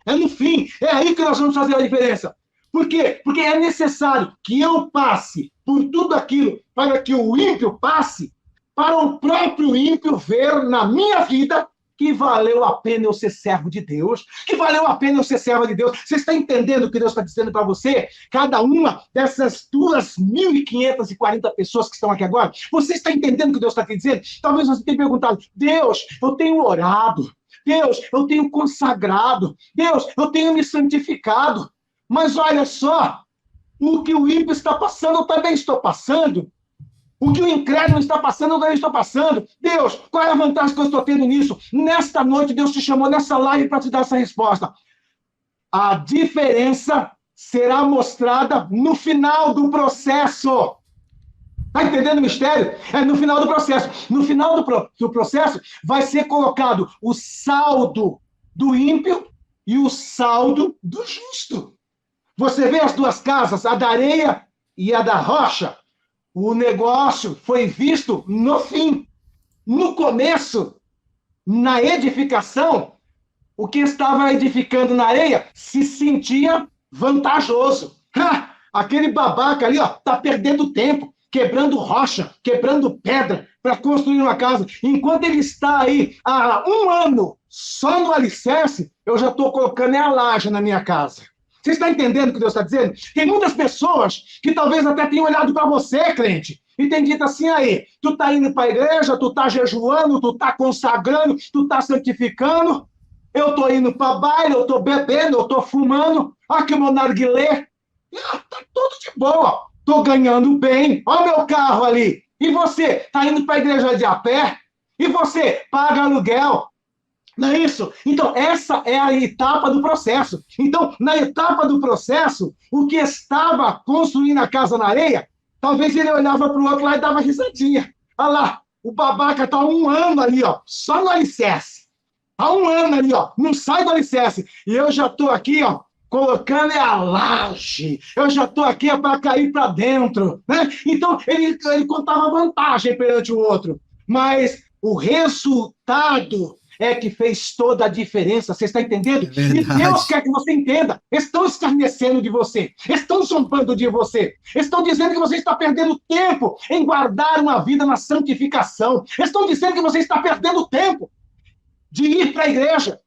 Speaker 2: É no fim, é aí que nós vamos fazer a diferença. Por quê? Porque é necessário que eu passe por tudo aquilo para que o ímpio passe, para o próprio ímpio ver na minha vida que valeu a pena eu ser servo de Deus, que valeu a pena eu ser serva de Deus. Você está entendendo o que Deus está dizendo para você? Cada uma dessas 2.540 pessoas que estão aqui agora, você está entendendo o que Deus está te dizendo? Talvez você tenha perguntado, Deus, eu tenho orado, Deus, eu tenho consagrado, Deus, eu tenho me santificado, mas olha só, o que o ímpio está passando, eu também estou passando. O que o incrédulo está passando, eu também estou passando. Deus, qual é a vantagem que eu estou tendo nisso? Nesta noite, Deus te chamou nessa live para te dar essa resposta. A diferença será mostrada no final do processo. Está entendendo o mistério? É no final do processo. No final do processo, vai ser colocado o saldo do ímpio e o saldo do justo. Você vê as duas casas, a da areia e a da rocha. O negócio foi visto no fim. No começo, na edificação, o que estava edificando na areia se sentia vantajoso. Aquele babaca ali, ó, tá perdendo tempo, quebrando rocha, quebrando pedra para construir uma casa. Enquanto ele está aí há 1 ano só no alicerce, eu já estou colocando a laje na minha casa. Você está entendendo o que Deus está dizendo? Tem muitas pessoas que talvez até tenham olhado para você, crente, e tem dito assim aí, tu está indo para a igreja, tu está jejuando, tu está consagrando, tu está santificando, eu estou indo para baile, eu estou bebendo, eu estou fumando, aqui o meu narguilé, está tudo de boa, estou ganhando bem, olha o meu carro ali, e você está indo para a igreja de a pé, e você paga aluguel, não é isso? Então, essa é a etapa do processo. Então, na etapa do processo, o que estava construindo a casa na areia, talvez ele olhava para o outro lá e dava risadinha. Olha lá, o babaca está há 1 ano ali, ó, só no alicerce. Há 1 ano ali, ó, não sai do alicerce. E eu já estou aqui, ó, colocando a laje. Eu já estou aqui para cair para dentro. Né? Então, ele contava vantagem perante o outro. Mas o resultado é que fez toda a diferença, você está entendendo? E Deus quer que você entenda. Estão escarnecendo de você, estão zombando de você, estão dizendo que você está perdendo tempo em guardar uma vida na santificação, estão dizendo que você está perdendo tempo de ir para a igreja.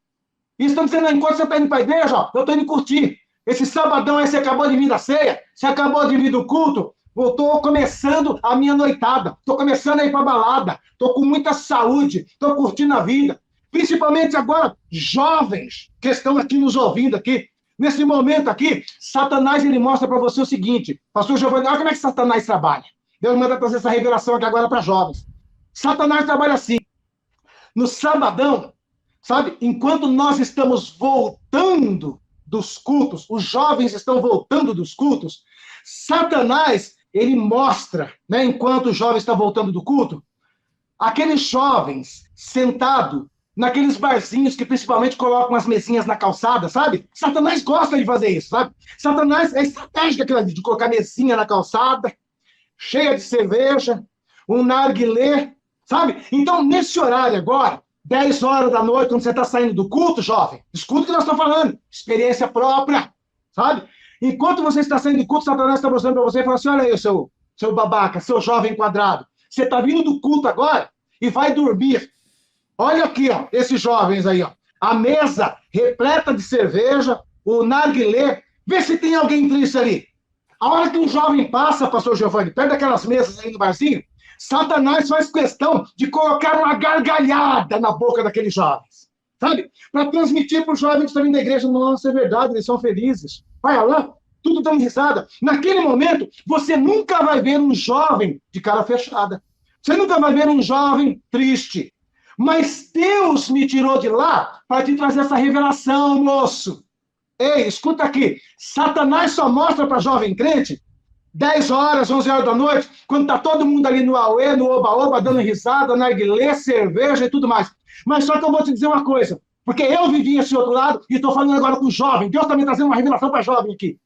Speaker 2: E estão dizendo, enquanto você está indo para a igreja, ó, eu estou indo curtir. Esse sabadão aí você acabou de vir da ceia, você acabou de vir do culto, eu estou começando a minha noitada, estou começando a ir para balada, estou com muita saúde, estou curtindo a vida. Principalmente agora, jovens que estão aqui nos ouvindo aqui. Nesse momento aqui, Satanás ele mostra para você o seguinte, pastor Giovanni, olha como é que Satanás trabalha. Deus manda trazer essa revelação aqui agora para jovens. Satanás trabalha assim. No sabadão, sabe, enquanto nós estamos voltando dos cultos, os jovens estão voltando dos cultos, Satanás, ele mostra, né, enquanto o jovem está voltando do culto, aqueles jovens sentados naqueles barzinhos que principalmente colocam as mesinhas na calçada, sabe? Satanás gosta de fazer isso, sabe? Satanás é estratégico aquilo ali, de colocar mesinha na calçada, cheia de cerveja, um narguilé, sabe? Então, nesse horário agora, 10 horas da noite, quando você está saindo do culto, jovem, escuta o que nós estamos falando, experiência própria, sabe? Enquanto você está saindo do culto, Satanás está mostrando para você e fala assim, olha aí, seu babaca, seu jovem quadrado, você está vindo do culto agora e vai dormir. Olha aqui, ó, esses jovens aí, ó, a mesa repleta de cerveja, o narguilé, vê se tem alguém triste ali. A hora que um jovem passa, pastor Giovanni, perto daquelas mesas aí no barzinho, Satanás faz questão de colocar uma gargalhada na boca daqueles jovens, sabe? Para transmitir para os jovens que estão vindo da igreja, nossa, é verdade, eles são felizes. Vai lá, tudo dando risada. Naquele momento, você nunca vai ver um jovem de cara fechada. Você nunca vai ver um jovem triste. Mas Deus me tirou de lá para te trazer essa revelação, moço. Ei, escuta aqui. Satanás só mostra para jovem crente 10 horas, 11 horas da noite, quando está todo mundo ali no auê, no oba-oba, dando risada, narguilé, cerveja e tudo mais. Mas só que eu vou te dizer uma coisa, porque eu vivi esse outro lado e estou falando agora com o jovem. Deus está me trazendo uma revelação para jovem aqui.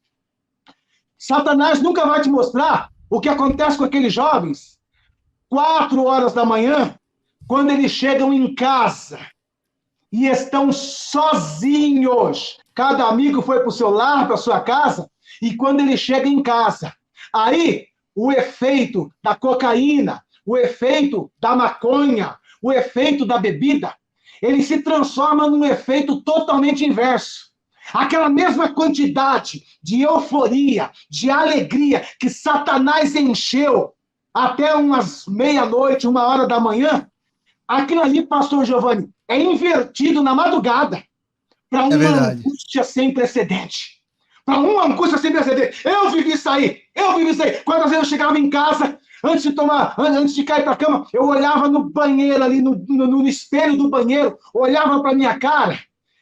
Speaker 2: Satanás nunca vai te mostrar o que acontece com aqueles jovens 4 horas da manhã, quando eles chegam em casa e estão sozinhos. Cada amigo foi para o seu lar, para a sua casa, e quando ele chega em casa, aí o efeito da cocaína, o efeito da maconha, o efeito da bebida, ele se transforma num efeito totalmente inverso. Aquela mesma quantidade de euforia, de alegria que Satanás encheu até umas meia-noite, 1 hora da manhã, aquilo ali, pastor Giovanni, é invertido na madrugada para uma angústia sem precedente. Para uma angústia sem precedente. Eu vivi isso aí. Quantas vezes eu chegava em casa, antes de cair para a cama, eu olhava no banheiro ali, no espelho do banheiro, olhava para minha cara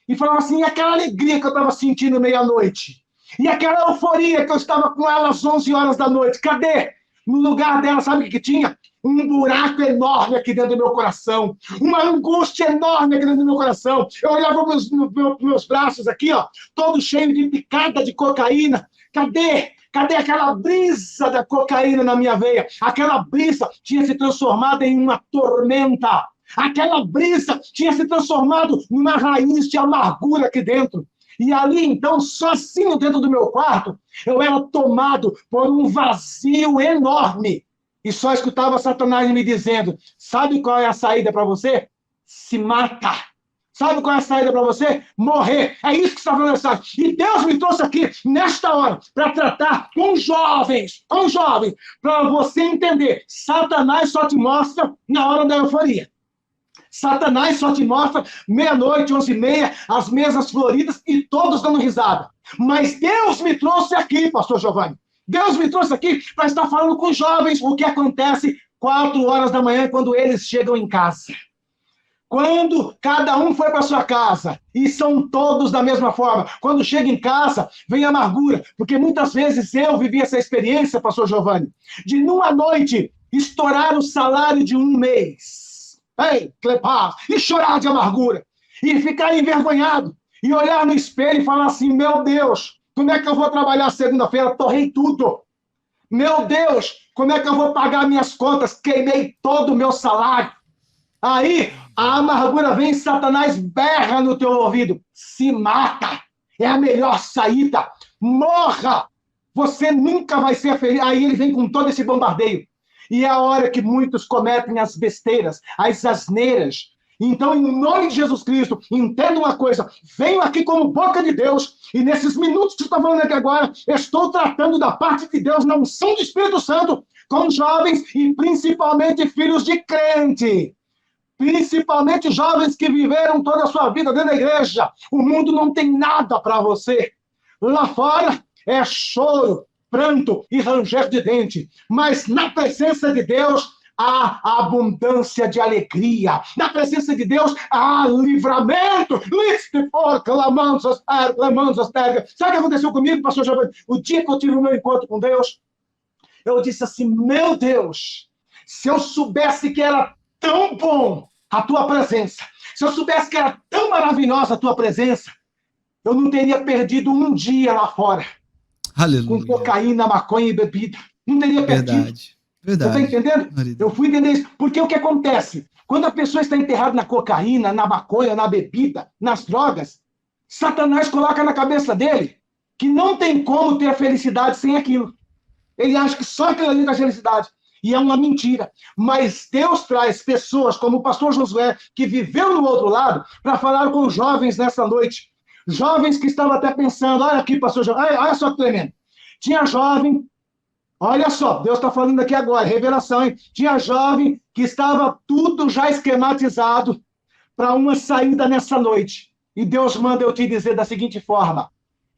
Speaker 2: e falava assim, e aquela alegria que eu estava sentindo meia-noite? E aquela euforia que eu estava com ela às 11 horas da noite? Cadê? No lugar dela, sabe o que tinha? Um buraco enorme aqui dentro do meu coração. Uma angústia enorme aqui dentro do meu coração. Eu olhava meus braços aqui, ó, todo cheio de picada de cocaína. Cadê? Cadê aquela brisa da cocaína na minha veia? Aquela brisa tinha se transformado em uma tormenta. Aquela brisa tinha se transformado numa raiz de amargura aqui dentro. E ali, então, sozinho dentro do meu quarto, eu era tomado por um vazio enorme. E só escutava Satanás me dizendo, sabe qual é a saída para você? Se mata. Sabe qual é a saída para você? Morrer. É isso que está falando. E Deus me trouxe aqui, nesta hora, para tratar com jovens, para você entender. Satanás só te mostra na hora da euforia. Satanás só te mostra meia-noite, 11h30, as mesas floridas e todos dando risada. Mas Deus me trouxe aqui, pastor Giovanni. Deus me trouxe aqui para estar falando com os jovens o que acontece 4 horas da manhã quando eles chegam em casa. Quando cada um foi para sua casa, e são todos da mesma forma, quando chega em casa, vem a amargura, porque muitas vezes eu vivi essa experiência, pastor Giovanni, de numa noite estourar o salário de 1 mês. Ei, clepar, e chorar de amargura, e ficar envergonhado, e olhar no espelho e falar assim, meu Deus, como é que eu vou trabalhar segunda-feira? Torrei tudo. Meu Deus, como é que eu vou pagar minhas contas? Queimei todo o meu salário. Aí, a amargura vem, Satanás berra no teu ouvido. Se mata. É a melhor saída. Morra. Você nunca vai ser feliz. Aí ele vem com todo esse bombardeio. E é a hora que muitos cometem as besteiras, as asneiras. Então, em nome de Jesus Cristo, entenda uma coisa, venho aqui como boca de Deus, e nesses minutos que estou falando aqui agora, estou tratando da parte de Deus, na unção do Espírito Santo, com jovens e principalmente filhos de crente. Principalmente jovens que viveram toda a sua vida dentro da igreja. O mundo não tem nada para você. Lá fora é choro, pranto e ranger de dente. Mas na presença de Deus há abundância de alegria. Na presença de Deus há livramento. Sabe o que aconteceu comigo, pastor Giovanni? O dia que eu tive o meu encontro com Deus, eu disse assim, meu Deus, se eu soubesse que era tão bom a tua presença, se eu soubesse que era tão maravilhosa a tua presença, eu não teria perdido um dia lá fora.
Speaker 1: Aleluia.
Speaker 2: Com cocaína, maconha e bebida. Não teria perdido.
Speaker 1: Verdade.
Speaker 2: Você está entendendo? Eu fui entender isso. Porque o que acontece? Quando a pessoa está enterrada na cocaína, na maconha, na bebida, nas drogas, Satanás coloca na cabeça dele que não tem como ter felicidade sem aquilo. Ele acha que só aquilo ali dá felicidade. E é uma mentira. Mas Deus traz pessoas como o pastor Josué, que viveu no outro lado, para falar com os jovens nessa noite. Jovens que estavam até pensando, olha aqui, pastor Josué, olha só que tremendo. Tinha jovem, olha só, Deus está falando aqui agora, revelação, hein? Tinha jovem que estava tudo já esquematizado para uma saída nessa noite. E Deus manda eu te dizer da seguinte forma,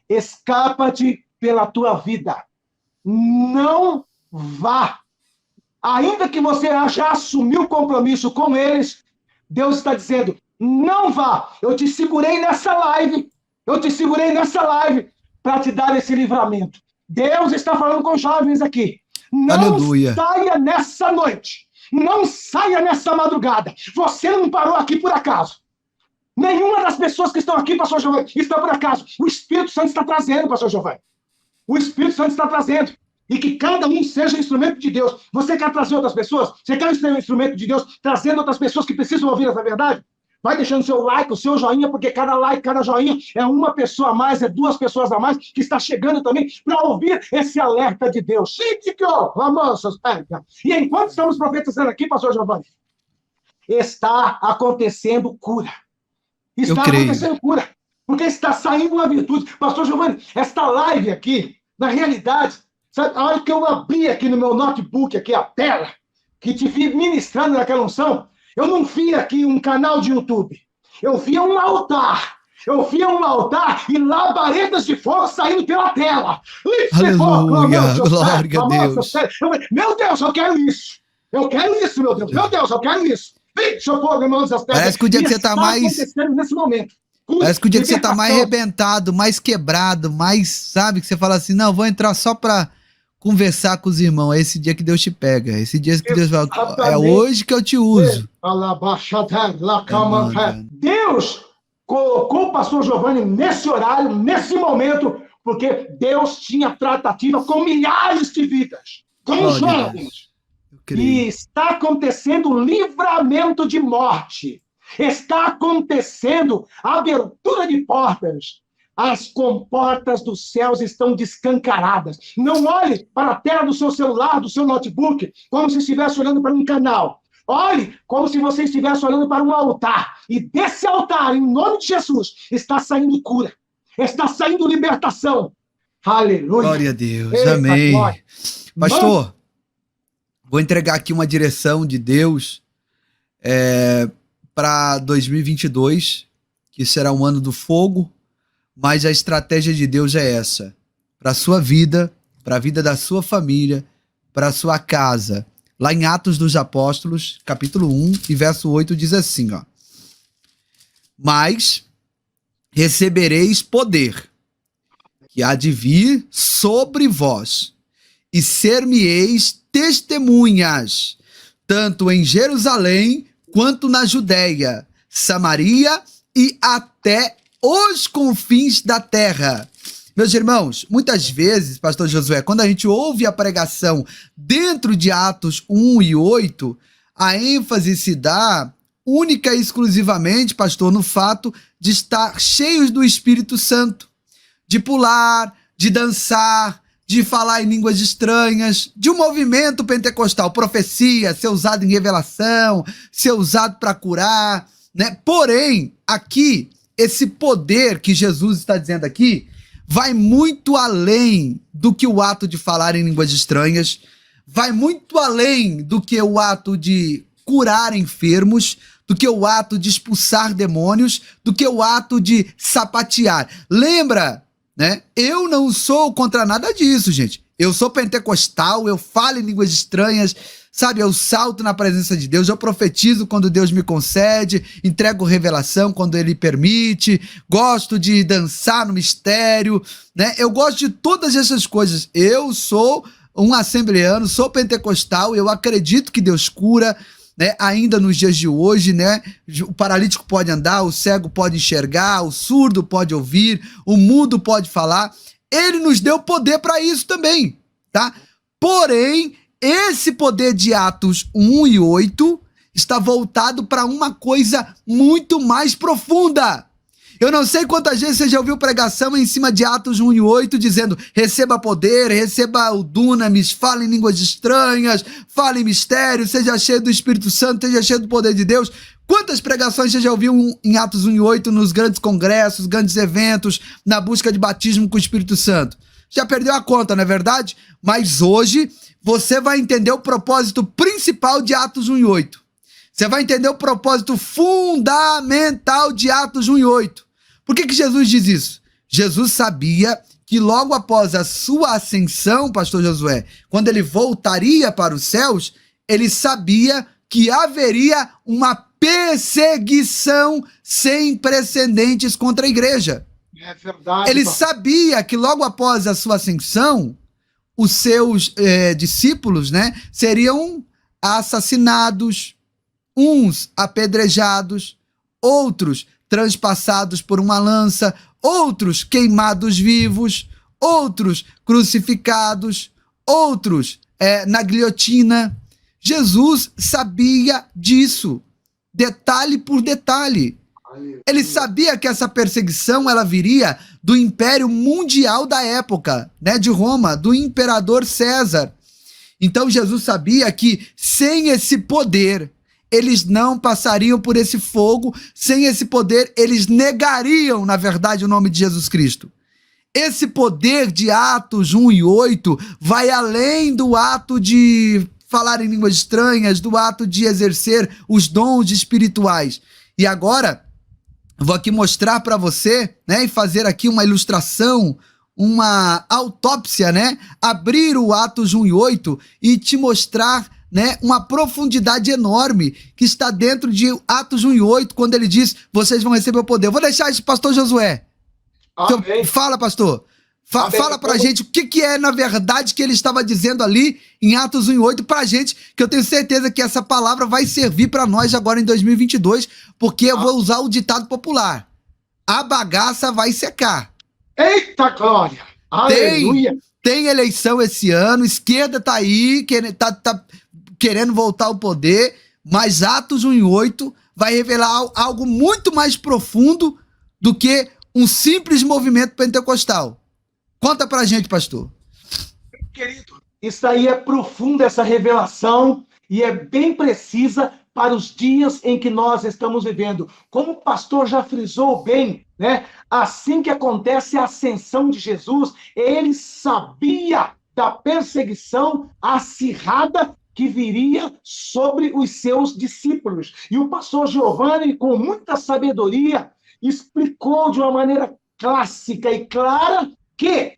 Speaker 2: escapa-te pela tua vida. Não vá. Ainda que você já assumiu o compromisso com eles, Deus está dizendo, não vá. Eu te segurei nessa live para te dar esse livramento. Deus está falando com jovens aqui. Não saia nessa noite. Não saia nessa madrugada. Você não parou aqui por acaso. Nenhuma das pessoas que estão aqui, pastor Giovanni, está por acaso. O Espírito Santo está trazendo, pastor Giovanni. O Espírito Santo está trazendo. E que cada um seja instrumento de Deus. Você quer trazer outras pessoas? Você quer ser um instrumento de Deus, trazendo outras pessoas que precisam ouvir essa verdade? Vai deixando seu like, o seu joinha, porque cada like, cada joinha é uma pessoa a mais, é duas pessoas a mais que está chegando também para ouvir esse alerta de Deus. E enquanto estamos profetizando aqui, pastor Giovanni, está acontecendo cura. Está acontecendo cura. Porque está saindo uma virtude. Pastor Giovanni, esta live aqui, na realidade, sabe, a hora que eu abri aqui no meu notebook, aqui a tela, que te vi ministrando naquela unção, eu não vi aqui um canal de YouTube. Eu via um altar. E labaredas de fogo saindo pela tela.
Speaker 1: Aleluia, glória a Deus.
Speaker 2: Meu Deus, eu quero isso. Meu Deus. Meu Deus, eu quero isso.
Speaker 1: Parece que o dia que você está mais...
Speaker 2: nesse momento.
Speaker 1: Parece que o dia que você está mais arrebentado, mais quebrado, mais, sabe, que você fala assim, não, vou entrar só para conversar com os irmãos. É esse dia que Deus te pega. Esse dia que Deus fala, é hoje que eu te uso.
Speaker 2: Deus colocou o pastor Giovanni nesse horário, nesse momento, porque Deus tinha tratativa com milhares de vidas, com jovens. E está acontecendo livramento de morte. Está acontecendo abertura de portas. As comportas dos céus estão descancaradas. Não olhe para a tela do seu celular, do seu notebook, como se estivesse olhando para um canal. Olhe como se você estivesse olhando para um altar. E desse altar, em nome de Jesus, está saindo cura. Está saindo libertação. Aleluia.
Speaker 1: Glória a Deus. Amém. Glória. Pastor, vou entregar aqui uma direção de Deus para 2022, que será um ano do fogo. Mas a estratégia de Deus é essa, para a sua vida, para a vida da sua família, para a sua casa. Lá em Atos dos Apóstolos, capítulo 1 e verso 8, diz assim, ó. Mas recebereis poder, que há de vir sobre vós, e ser-me-eis testemunhas, tanto em Jerusalém, quanto na Judéia, Samaria e até os confins da terra. Meus irmãos, muitas vezes, pastor Josué, quando a gente ouve a pregação dentro de Atos 1 e 8, a ênfase se dá única e exclusivamente, pastor, no fato de estar cheios do Espírito Santo, de pular, de dançar, de falar em línguas estranhas, de um movimento pentecostal, profecia, ser usado em revelação, ser usado para curar, né? Porém, aqui, esse poder que Jesus está dizendo aqui vai muito além do que o ato de falar em línguas estranhas, vai muito além do que o ato de curar enfermos, do que o ato de expulsar demônios, do que o ato de sapatear. Lembra, né? Eu não sou contra nada disso, gente. Eu sou pentecostal, eu falo em línguas estranhas, sabe? Eu salto na presença de Deus, eu profetizo quando Deus me concede, entrego revelação quando Ele permite, gosto de dançar no mistério, né? Eu gosto de todas essas coisas. Eu sou um assembleano, sou pentecostal, eu acredito que Deus cura, né? Ainda nos dias de hoje, né? O paralítico pode andar, o cego pode enxergar, o surdo pode ouvir, o mudo pode falar. Ele nos deu poder para isso também, tá? Porém, esse poder de Atos 1 e 8 está voltado para uma coisa muito mais profunda. Eu não sei quantas vezes você já ouviu pregação em cima de Atos 1 e 8, dizendo, receba poder, receba o dunamis, fale em línguas estranhas, fale em mistério, seja cheio do Espírito Santo, seja cheio do poder de Deus. Quantas pregações você já ouviu em Atos 1 e 8, nos grandes congressos, grandes eventos, na busca de batismo com o Espírito Santo? Já perdeu a conta, não é verdade? Mas hoje você vai entender o propósito principal de Atos 1 e 8. Você vai entender o propósito fundamental de Atos 1 e 8. Por que Jesus diz isso? Jesus sabia que logo após a sua ascensão, pastor Josué, quando ele voltaria para os céus, ele sabia que haveria uma perseguição sem precedentes contra a igreja.
Speaker 2: É verdade.
Speaker 1: Ele sabia que logo após a sua ascensão, os seus discípulos, né, seriam assassinados, uns apedrejados, outros transpassados por uma lança, outros queimados vivos, outros crucificados, outros na guilhotina. Jesus sabia disso, detalhe por detalhe. Ele sabia que essa perseguição ela viria do império mundial da época, né, de Roma, do imperador César. Então Jesus sabia que sem esse poder, eles não passariam por esse fogo, sem esse poder, eles negariam, na verdade, o nome de Jesus Cristo. Esse poder de Atos 1 e 8 vai além do ato de falar em línguas estranhas, do ato de exercer os dons espirituais. E agora, vou aqui mostrar para você, né, e fazer aqui uma ilustração, uma autópsia, né, abrir o Atos 1 e 8 e te mostrar, né, uma profundidade enorme que está dentro de Atos 1 e 8, quando ele diz, vocês vão receber o poder. Eu vou deixar isso, pastor Josué. Então, fala, pastor. Fala pra gente o que é, na verdade, que ele estava dizendo ali em Atos 1 e 8 pra gente, que eu tenho certeza que essa palavra vai servir para nós agora em 2022, porque eu vou usar o ditado popular. A bagaça vai secar.
Speaker 2: Eita glória! Aleluia!
Speaker 1: Tem eleição esse ano, esquerda tá aí, tá querendo voltar ao poder, mas Atos 1 e 8 vai revelar algo muito mais profundo do que um simples movimento pentecostal. Conta pra gente, pastor.
Speaker 2: Querido, isso aí é profunda, essa revelação, e é bem precisa para os dias em que nós estamos vivendo. Como o pastor já frisou bem, né? Assim que acontece a ascensão de Jesus, ele sabia da perseguição acirrada que viria sobre os seus discípulos. E o pastor Giovanni, com muita sabedoria, explicou de uma maneira clássica e clara que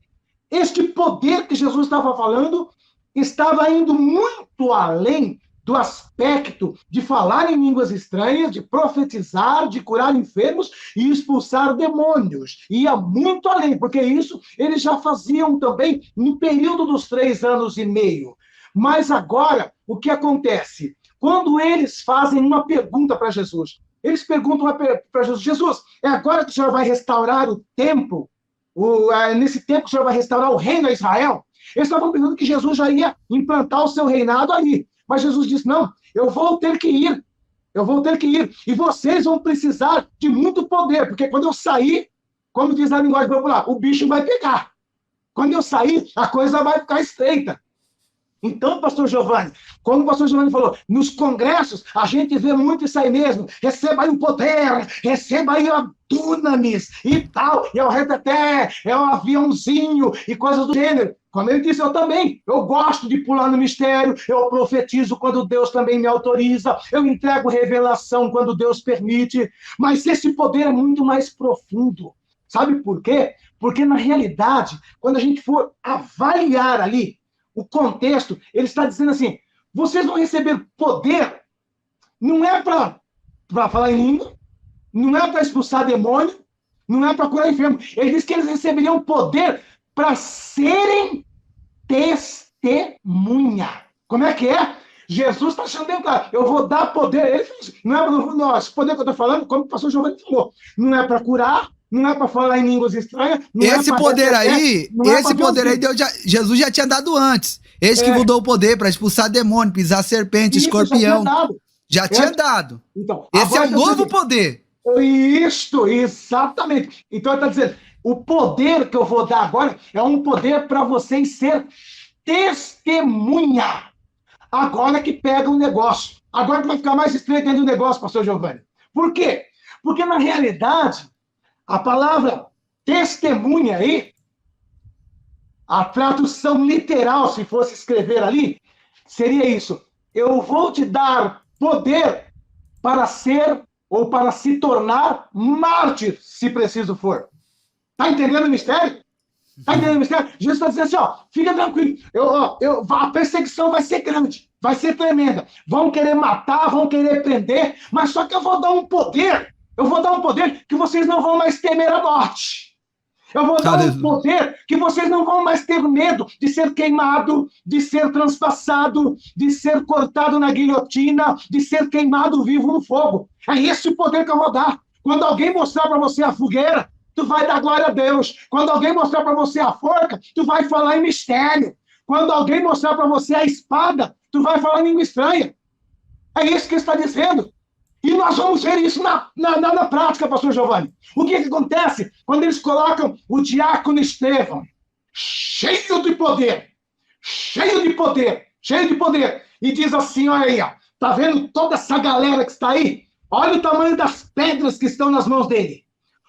Speaker 2: este poder que Jesus estava falando estava indo muito além do aspecto de falar em línguas estranhas, de profetizar, de curar enfermos e expulsar demônios. Ia muito além, porque isso eles já faziam também no período dos 3 anos e meio. Mas agora, o que acontece? Quando eles fazem uma pergunta para Jesus, eles perguntam para Jesus, Jesus, é agora que o Senhor vai restaurar o templo? Nesse tempo que o Senhor vai restaurar o reino a Israel? Eles estavam pensando que Jesus já ia implantar o seu reinado ali. Mas Jesus disse, não, eu vou ter que ir. E vocês vão precisar de muito poder, porque quando eu sair, como diz na linguagem popular, o bicho vai pegar. Quando eu sair, a coisa vai ficar estreita. Então, pastor Giovanni, como o pastor Giovanni falou, nos congressos a gente vê muito isso aí mesmo. Receba aí o poder, receba aí a dunamis e tal, e é o reteté, é o aviãozinho e coisas do gênero. Como ele disse, eu também. Eu gosto de pular no mistério, eu profetizo quando Deus também me autoriza, eu entrego revelação quando Deus permite, mas esse poder é muito mais profundo. Sabe por quê? Porque, na realidade, quando a gente for avaliar ali o contexto, ele está dizendo assim, vocês vão receber poder, não é para falar em língua, não é para expulsar demônio, não é para curar enfermo. Ele diz que eles receberiam poder para serem testemunha. Como é que é? Jesus está achando bem claro, eu vou dar poder. Ele fez, não é esse poder que eu estou falando, como o pastor Giovanni falou, não é para curar, não é para falar em línguas estranhas.
Speaker 1: Esse poder aí, Jesus já tinha dado antes. Esse que mudou o poder para expulsar demônio, pisar serpente, escorpião. Já tinha dado. Então, esse é o novo poder.
Speaker 2: Isto, exatamente. Então ele está dizendo, o poder que eu vou dar agora é um poder para vocês ser testemunha. Agora que pega o negócio. Agora que vai ficar mais estreito dentro do negócio, pastor Giovanni. Por quê? Porque, na realidade, a palavra testemunha aí, a tradução literal, se fosse escrever ali, seria isso. Eu vou te dar poder para ser ou para se tornar mártir, se preciso for. Tá entendendo o mistério? Tá entendendo o mistério? Jesus está dizendo assim, ó, fica tranquilo. A perseguição vai ser grande, vai ser tremenda. Vão querer matar, vão querer prender, mas só que eu vou dar um poder. Eu vou dar um poder que vocês não vão mais temer a morte. Eu vou dar um poder que vocês não vão mais ter medo de ser queimado, de ser transpassado, de ser cortado na guilhotina, de ser queimado vivo no fogo. É esse o poder que eu vou dar. Quando alguém mostrar para você a fogueira, tu vai dar glória a Deus. Quando alguém mostrar para você a forca, tu vai falar em mistério. Quando alguém mostrar para você a espada, tu vai falar em língua estranha. É isso que ele está dizendo. E nós vamos ver isso na prática, pastor Giovanni. O que acontece quando eles colocam o diácono Estevão, cheio de poder, e diz assim, olha aí, ó, tá vendo toda essa galera que está aí? Olha o tamanho das pedras que estão nas mãos dele.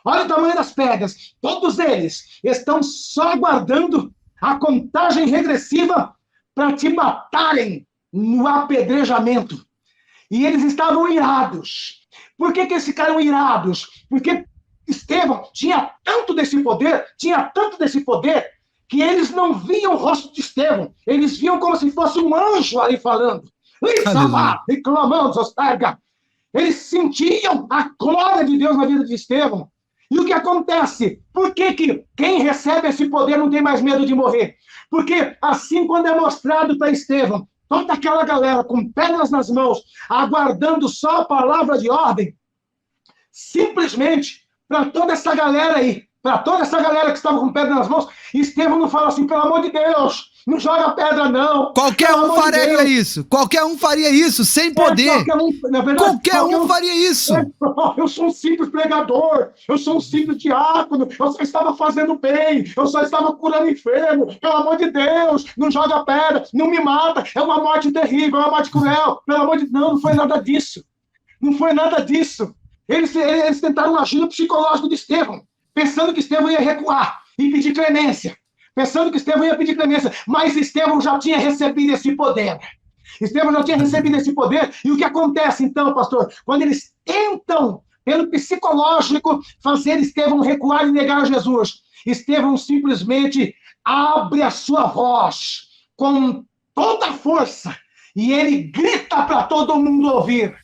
Speaker 2: Olha o tamanho das pedras. Todos eles estão só aguardando a contagem regressiva para te matarem no apedrejamento. E eles estavam irados. Por que eles ficaram irados? Porque Estevão tinha tanto desse poder, que eles não viam o rosto de Estevão. Eles viam como se fosse um anjo ali falando. Eles sentiam a glória de Deus na vida de Estevão. E o que acontece? Por que quem recebe esse poder não tem mais medo de morrer? Porque assim, quando é mostrado para Estevão, toda aquela galera com pedras nas mãos, aguardando só a palavra de ordem, simplesmente, para toda essa galera aí, para toda essa galera que estava com pedra nas mãos, Estevão não fala assim, pelo amor de Deus, não joga pedra não.
Speaker 1: Qualquer um faria isso. Qualquer um faria isso, sem poder. Qualquer um faria isso.
Speaker 2: Eu sou um simples pregador, eu sou um simples diácono, eu só estava fazendo bem, eu só estava curando enfermo. Pelo amor de Deus, não joga pedra, não me mata, é uma morte terrível, é uma morte cruel. Pelo amor de Deus, não foi nada disso. Não foi nada disso. Eles tentaram agir no psicológico de Estevão, pensando que Estevão ia recuar e pedir clemência. Mas Estevão já tinha recebido esse poder. E o que acontece então, pastor? Quando eles tentam, pelo psicológico, fazer Estevão recuar e negar Jesus, Estevão simplesmente abre a sua voz com toda a força e ele grita para todo mundo ouvir: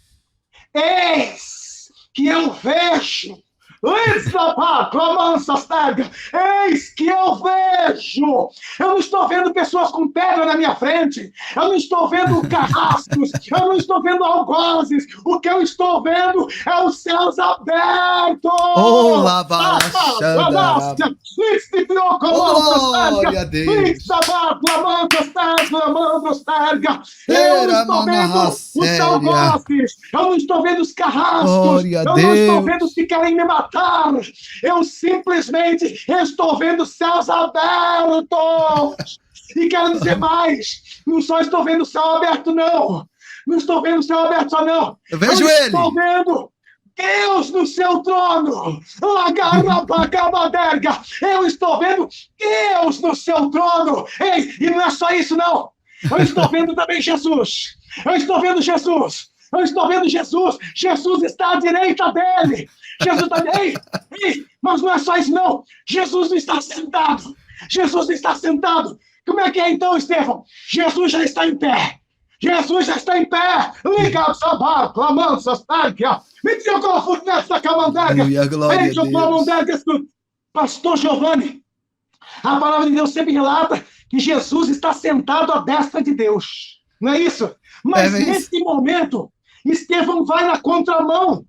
Speaker 2: eis que eu vejo. Eis que eu vejo. Eu não estou vendo pessoas com pedra na minha frente. Eu não estou vendo carrascos. Eu não estou vendo algozes. O que eu estou vendo é os céus abertos.
Speaker 1: Glória a Deus.
Speaker 2: Eu não estou vendo os algozes. Eu não estou vendo os carrascos. Eu não estou vendo os que querem me matar. Eu simplesmente estou vendo céus abertos. E quero dizer mais, não só estou vendo o céu aberto, não. Não estou vendo o céu aberto só, não.
Speaker 1: Eu vejo ele.
Speaker 2: Estou vendo Deus no seu trono. Eu estou vendo Deus no seu trono. Ei, e não é só isso, não. Eu estou vendo também Jesus. Eu estou vendo Jesus. Eu estou vendo Jesus. Jesus está à direita dele. Jesus está... Ei, mas não é só isso, não. Jesus não está sentado. Jesus está sentado. Como é que é então, Estevão? Jesus já está em pé. Jesus já está em pé. Liga o sabar, clamando, sastarquia. Me diga como foi nessa camandaga. Pastor Giovanni, a palavra de Deus sempre relata que Jesus está sentado à destra de Deus. Não é isso? Mas nesse momento, Estevão vai na contramão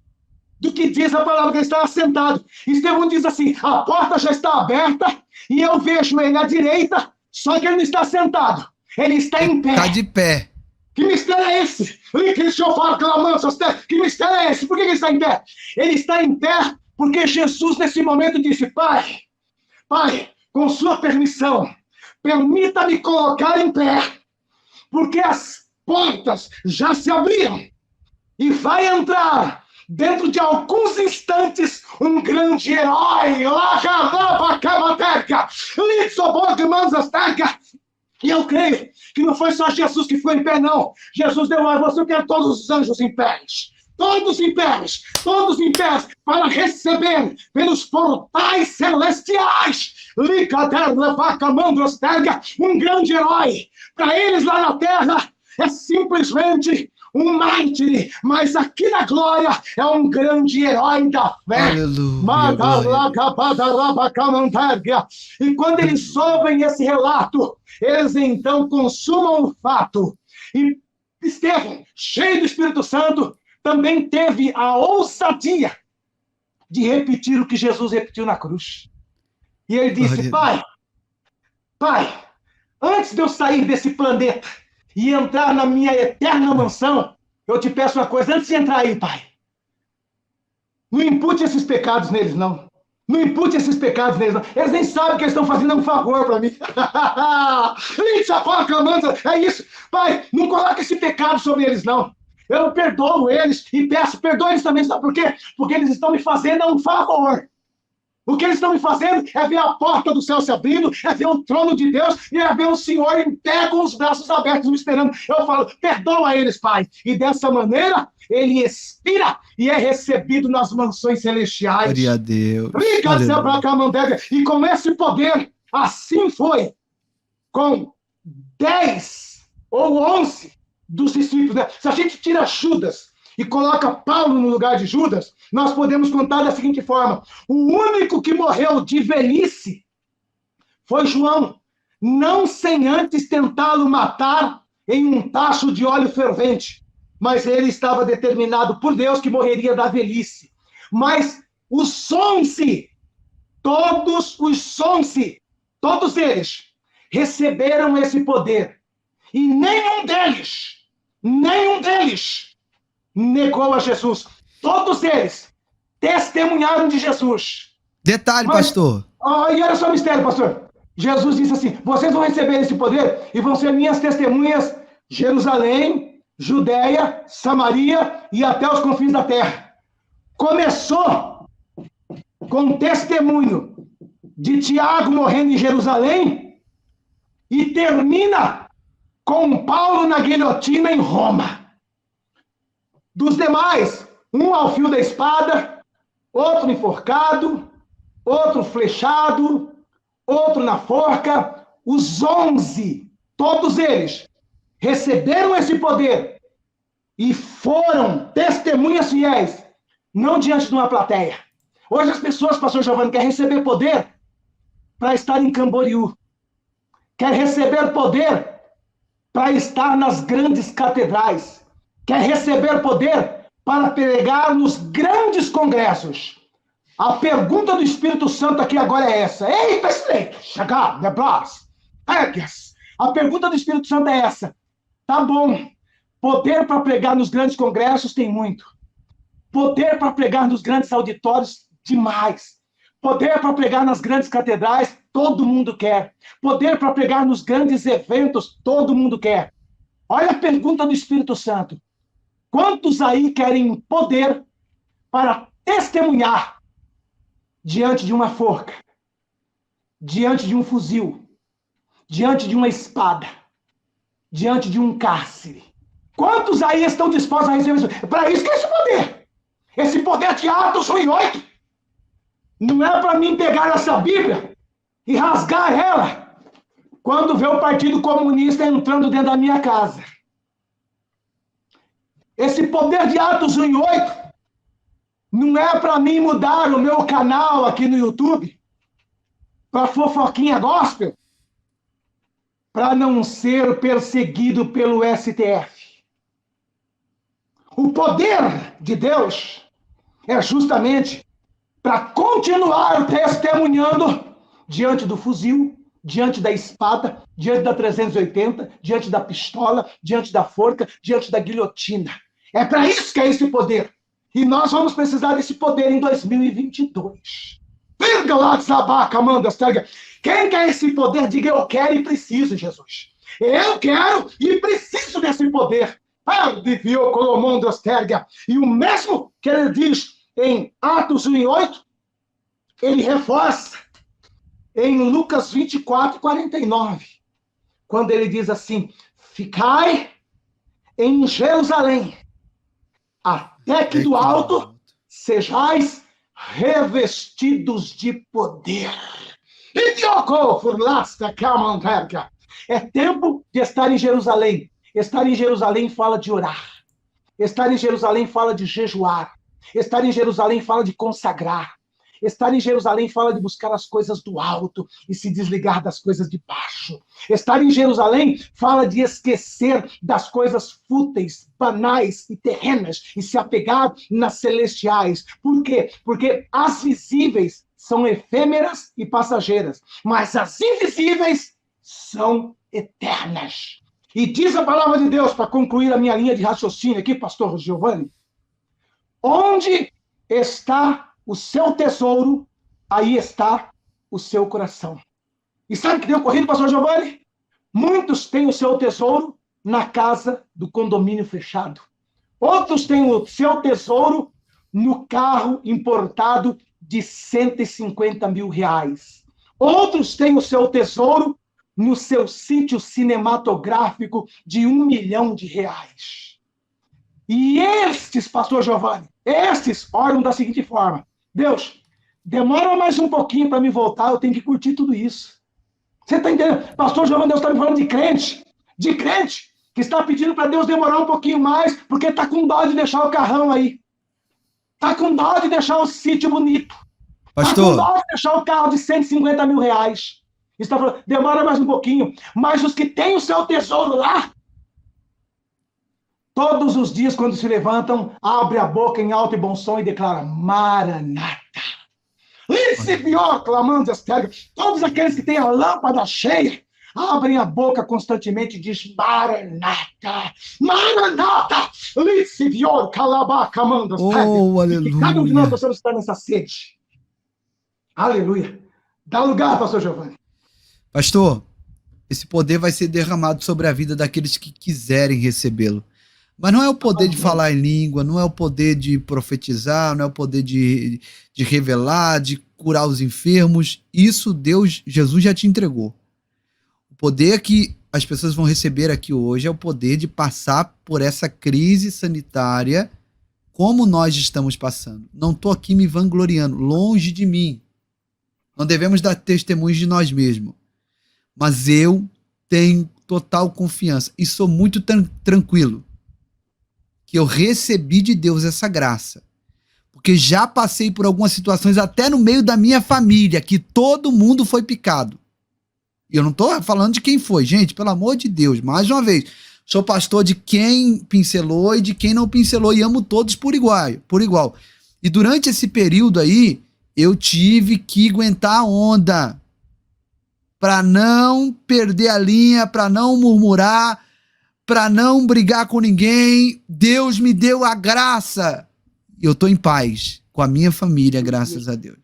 Speaker 2: do que diz a palavra que ele está sentado. Estevão diz assim, a porta já está aberta e eu vejo ele à direita, só que ele não está sentado. Ele está em pé.
Speaker 1: Está de pé.
Speaker 2: Que mistério é esse? Que mistério é esse? Por que ele está em pé? Ele está em pé porque Jesus, nesse momento, disse, Pai, com sua permissão, permita-me colocar em pé, porque as portas já se abriram e vai entrar, dentro de alguns instantes, um grande herói. E eu creio que não foi só Jesus que ficou em pé, não. Jesus deu a você, eu quero todos os anjos em pé. Todos em pé, para receber pelos portais celestiais um grande herói. Para eles lá na terra é simplesmente um mártir, mas aqui na glória é um grande herói da fé. E quando eles ouvem esse relato, eles então consumam o fato. E Estevão, cheio do Espírito Santo, também teve a ousadia de repetir o que Jesus repetiu na cruz. E ele disse, Pai, antes de eu sair desse planeta e entrar na minha eterna mansão, eu te peço uma coisa, antes de entrar aí, Pai, não impute esses pecados neles, não. Não impute esses pecados neles, não. Eles nem sabem que eles estão fazendo um favor para mim. É isso. Pai, não coloque esse pecado sobre eles, não. Eu perdoo eles e peço, perdoe eles também, sabe por quê? Porque eles estão me fazendo um favor. O que eles estão me fazendo é ver a porta do céu se abrindo, é ver o trono de Deus e é ver o Senhor em pé com os braços abertos me esperando. Eu falo, perdoa eles, Pai. E dessa maneira, ele expira e é recebido nas mansões celestiais.
Speaker 1: Glória a Deus.
Speaker 2: E com esse poder, assim foi com 10 ou 11 dos discípulos. Né? Se a gente tira Judas e coloca Paulo no lugar de Judas, nós podemos contar da seguinte forma. O único que morreu de velhice foi João, não sem antes tentá-lo matar em um tacho de óleo fervente. Mas ele estava determinado por Deus que morreria da velhice. Mas os 11, todos eles receberam esse poder. E nenhum deles negou a Jesus. Todos eles testemunharam de Jesus.
Speaker 1: Detalhe, pastor.
Speaker 2: E olha só o mistério, pastor. Jesus disse assim, vocês vão receber esse poder e vão ser minhas testemunhas Jerusalém, Judeia, Samaria e até os confins da terra. Começou com o testemunho de Tiago morrendo em Jerusalém e termina com Paulo na guilhotina em Roma. Dos demais, um ao fio da espada, outro enforcado, outro flechado, outro na forca. Os 11, todos eles, receberam esse poder e foram testemunhas fiéis, não diante de uma plateia. Hoje as pessoas, pastor Giovanni, querem receber poder para estar em Camboriú. Quer receber poder para estar nas grandes catedrais. Quer receber poder para pregar nos grandes congressos. A pergunta do Espírito Santo aqui agora é essa. Eita, estreito! Chegar, Neblas! A pergunta do Espírito Santo é essa. Tá bom. Poder para pregar nos grandes congressos tem muito. Poder para pregar nos grandes auditórios demais. Poder para pregar nas grandes catedrais, todo mundo quer. Poder para pregar nos grandes eventos, todo mundo quer. Olha a pergunta do Espírito Santo. Quantos aí querem poder para testemunhar diante de uma forca, diante de um fuzil, diante de uma espada, diante de um cárcere? Quantos aí estão dispostos a receber isso? Para isso que é esse poder. Esse poder de Atos 1:8. Não é para mim pegar essa Bíblia e rasgar ela quando vê o Partido Comunista entrando dentro da minha casa. Esse poder de Atos 1:8 não é para mim mudar o meu canal aqui no YouTube para fofoquinha gospel, para não ser perseguido pelo STF. O poder de Deus é justamente para continuar testemunhando diante do fuzil, diante da espada, diante da 380, diante da pistola, diante da forca, diante da guilhotina. É para isso que é esse poder. E nós vamos precisar desse poder em 2022. Quem quer esse poder, diga eu quero e preciso, Jesus. Eu quero e preciso desse poder. E o mesmo que ele diz em Atos 1:8, ele reforça em Lucas 24:49, quando ele diz assim: ficai em Jerusalém, até que do alto sejais revestidos de poder. É tempo de estar em Jerusalém. Estar em Jerusalém fala de orar. Estar em Jerusalém fala de jejuar. Estar em Jerusalém fala de consagrar. Estar em Jerusalém fala de buscar as coisas do alto e se desligar das coisas de baixo. Estar em Jerusalém fala de esquecer das coisas fúteis, banais e terrenas e se apegar nas celestiais. Por quê? Porque as visíveis são efêmeras e passageiras, mas as invisíveis são eternas. E diz a palavra de Deus, para concluir a minha linha de raciocínio aqui, pastor Giovanni: onde está o seu tesouro, aí está o seu coração. E sabe o que tem ocorrido, pastor Giovanni? Muitos têm o seu tesouro na casa do condomínio fechado. Outros têm o seu tesouro no carro importado de 150 mil reais. Outros têm o seu tesouro no seu sítio cinematográfico de R$1 milhão. E estes, pastor Giovanni, estes oram da seguinte forma: Deus, demora mais um pouquinho para me voltar, eu tenho que curtir tudo isso. Você está entendendo? Pastor Giovanni, Deus está me falando de crente que está pedindo para Deus demorar um pouquinho mais, porque está com dó de deixar o carrão aí. Está com dó de deixar o sítio bonito. Está com dó de deixar o carro de 150 mil reais. Está falando, demora mais um pouquinho. Mas os que têm o seu tesouro lá, todos os dias, quando se levantam, abre a boca em alto e bom som e declara: Maranata. Clamando as pedras. Todos aqueles que têm a lâmpada cheia, abrem a boca constantemente e diz: Maranata, Maranata.
Speaker 1: Oh, aleluia.
Speaker 2: E cada um de nós possamos estar nessa sede. Aleluia. Dá lugar, pastor Giovanni.
Speaker 1: Pastor, esse poder vai ser derramado sobre a vida daqueles que quiserem recebê-lo. Mas não é o poder de falar em língua, não é o poder de profetizar, não é o poder de revelar, de curar os enfermos. Isso Jesus já te entregou. O poder que as pessoas vão receber aqui hoje é o poder de passar por essa crise sanitária como nós estamos passando. Não estou aqui me vangloriando, longe de mim. Não devemos dar testemunhos de nós mesmos. Mas eu tenho total confiança e sou muito tranquilo que eu recebi de Deus essa graça. Porque já passei por algumas situações, até no meio da minha família, que todo mundo foi picado. E eu não estou falando de quem foi. Gente, pelo amor de Deus, mais uma vez, sou pastor de quem pincelou e de quem não pincelou e amo todos por igual. E durante esse período aí, eu tive que aguentar a onda para não perder a linha, para não murmurar, para não brigar com ninguém. Deus me deu a graça. Eu estou em paz. com a minha família, graças a Deus.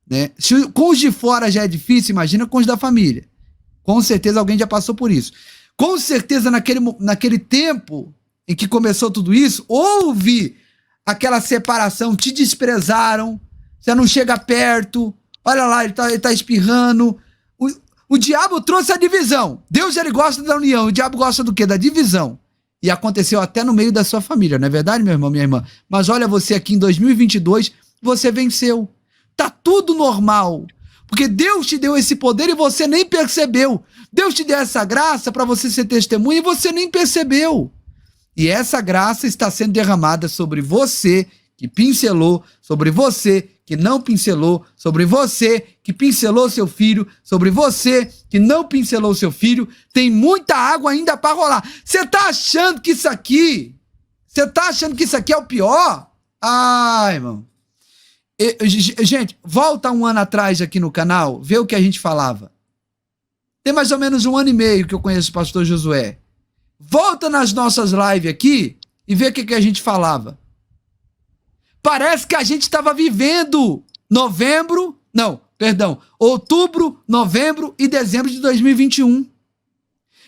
Speaker 1: Né? Se com os de fora já é difícil, imagina com os da família. Com certeza alguém já passou por isso. Com certeza naquele tempo em que começou tudo isso, houve aquela separação, te desprezaram, você não chega perto, olha lá, ele tá espirrando. O diabo trouxe a divisão. Deus, ele gosta da união. O diabo gosta do quê? Da divisão. E aconteceu até no meio da sua família, não é verdade, meu irmão, minha irmã? Mas olha você aqui em 2022, você venceu. Tá tudo normal. Porque Deus te deu esse poder e você nem percebeu. Deus te deu essa graça para você ser testemunha e você nem percebeu. E essa graça está sendo derramada sobre você que pincelou, sobre você que não pincelou, sobre você que pincelou seu filho, sobre você que não pincelou seu filho. Tem muita água ainda para rolar. Você tá achando que isso aqui é o pior? Ai, irmão. Gente, volta um ano atrás aqui no canal, vê o que a gente falava. Tem mais ou menos 1 ano e meio que eu conheço o pastor Josué. Volta nas nossas lives aqui e vê o que a gente falava. Parece que a gente estava vivendo outubro, novembro e dezembro de 2021.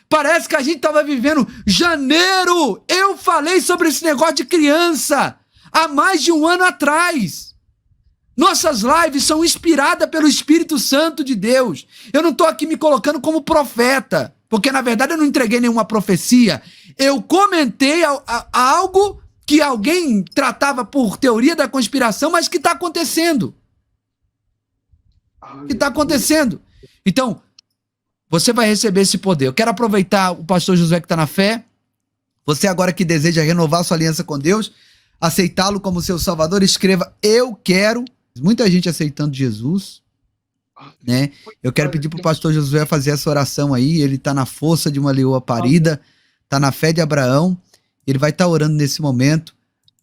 Speaker 1: Parece que a gente estava vivendo janeiro. Eu falei sobre esse negócio de criança há mais de 1 ano atrás. Nossas lives são inspiradas pelo Espírito Santo de Deus. Eu não estou aqui me colocando como profeta, porque na verdade eu não entreguei nenhuma profecia. Eu comentei algo que alguém tratava por teoria da conspiração, mas que está acontecendo. Então, você vai receber esse poder. Eu quero aproveitar o pastor Josué que está na fé. Você agora que deseja renovar sua aliança com Deus, aceitá-lo como seu Salvador, escreva "Eu quero". Muita gente aceitando Jesus, né? Eu quero pedir para o pastor Josué fazer essa oração aí. Ele está na força de uma leoa parida, está na fé de Abraão. Ele vai estar orando nesse momento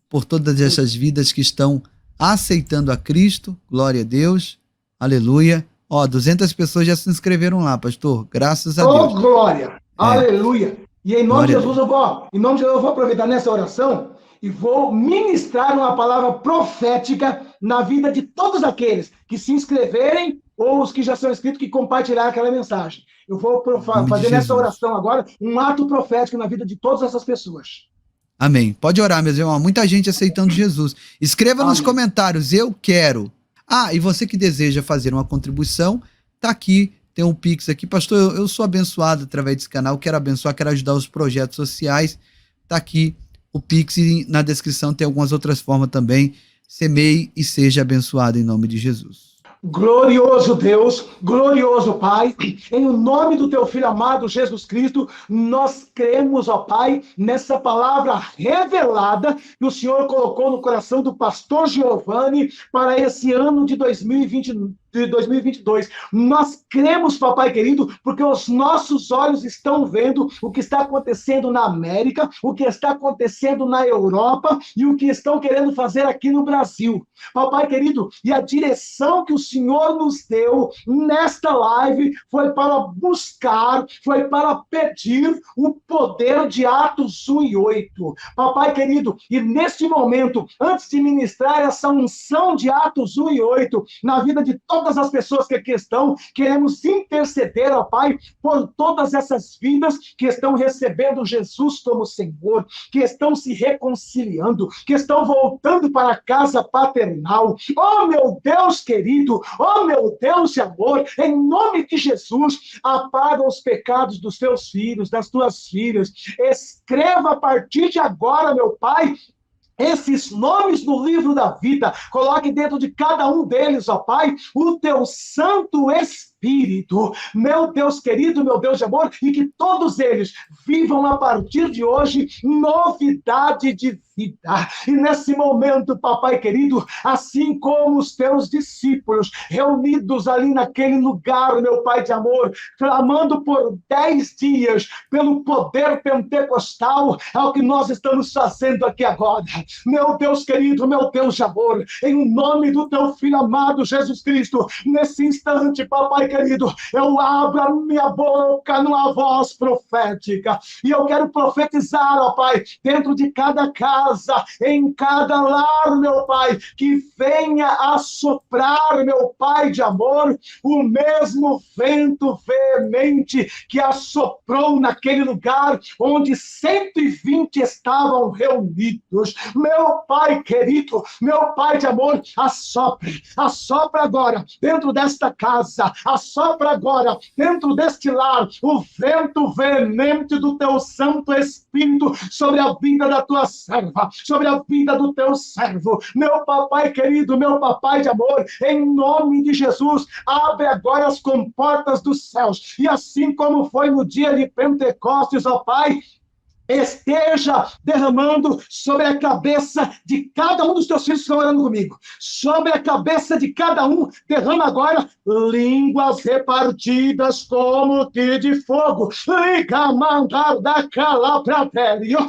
Speaker 1: por todas essas vidas que estão aceitando a Cristo. Glória a Deus. Aleluia. 200 pessoas já se inscreveram lá, pastor. Graças a Deus.
Speaker 2: Glória. Aleluia. E em nome de Jesus, eu vou aproveitar nessa oração e vou ministrar uma palavra profética na vida de todos aqueles que se inscreverem ou os que já são inscritos que compartilharam aquela mensagem. Eu vou fazer nessa oração agora um ato profético na vida de todas essas pessoas.
Speaker 1: Amém. Pode orar, meus irmãos. Muita gente aceitando Jesus. Escreva nos comentários, "Eu quero". E você que deseja fazer uma contribuição, tá aqui, tem um Pix aqui. Pastor, eu sou abençoado através desse canal, quero abençoar, quero ajudar os projetos sociais. Tá aqui o Pix e na descrição tem algumas outras formas também. Semeie e seja abençoado em nome de Jesus.
Speaker 2: Glorioso Deus, glorioso Pai, em nome do teu Filho amado Jesus Cristo, nós cremos, ó Pai, nessa palavra revelada que o Senhor colocou no coração do pastor Giovanni para esse ano de 2022. Nós cremos, papai querido, porque os nossos olhos estão vendo o que está acontecendo na América, o que está acontecendo na Europa e o que estão querendo fazer aqui no Brasil. Papai querido, e a direção que o Senhor nos deu nesta live foi para buscar, foi para pedir o poder de Atos 1 e 8. Papai querido, e neste momento, antes de ministrar essa unção de Atos 1 e 8 na vida de todas as pessoas que aqui estão, queremos interceder, ó Pai, por todas essas vidas que estão recebendo Jesus como Senhor, que estão se reconciliando, que estão voltando para a casa paternal. Oh, meu Deus querido, oh, meu Deus de amor, em nome de Jesus, apaga os pecados dos teus filhos, das tuas filhas. Escreva a partir de agora, meu Pai, esses nomes no livro da vida. Coloque dentro de cada um deles, ó Pai, o teu Santo Espírito, meu Deus querido, meu Deus de amor, e que todos eles vivam a partir de hoje novidade de vida. E nesse momento, papai querido, assim como os teus discípulos reunidos ali naquele lugar, meu Pai de amor, clamando por 10 dias pelo poder pentecostal, é o que nós estamos fazendo aqui agora. Meu Deus querido, meu Deus de amor, em nome do teu Filho amado Jesus Cristo, nesse instante, papai querido, eu abro a minha boca numa voz profética, e eu quero profetizar, ó Pai, dentro de cada casa, em cada lar, meu Pai, que venha a soprar, meu Pai de amor, o mesmo vento veemente que assoprou naquele lugar onde 120 estavam reunidos. Meu Pai querido, meu Pai de amor, assopra agora dentro desta casa, assopra agora dentro deste lar o vento veemente do teu Santo Espírito sobre a vida da tua serva, sobre a vida do teu servo. Meu papai querido, meu papai de amor, em nome de Jesus, abre agora as comportas dos céus, e assim como foi no dia de Pentecostes, ó Pai, esteja derramando sobre a cabeça de cada um dos teus filhos que estão orando comigo. Sobre a cabeça de cada um, derrama agora línguas repartidas como que de fogo. Liga mandar da calabratério, liga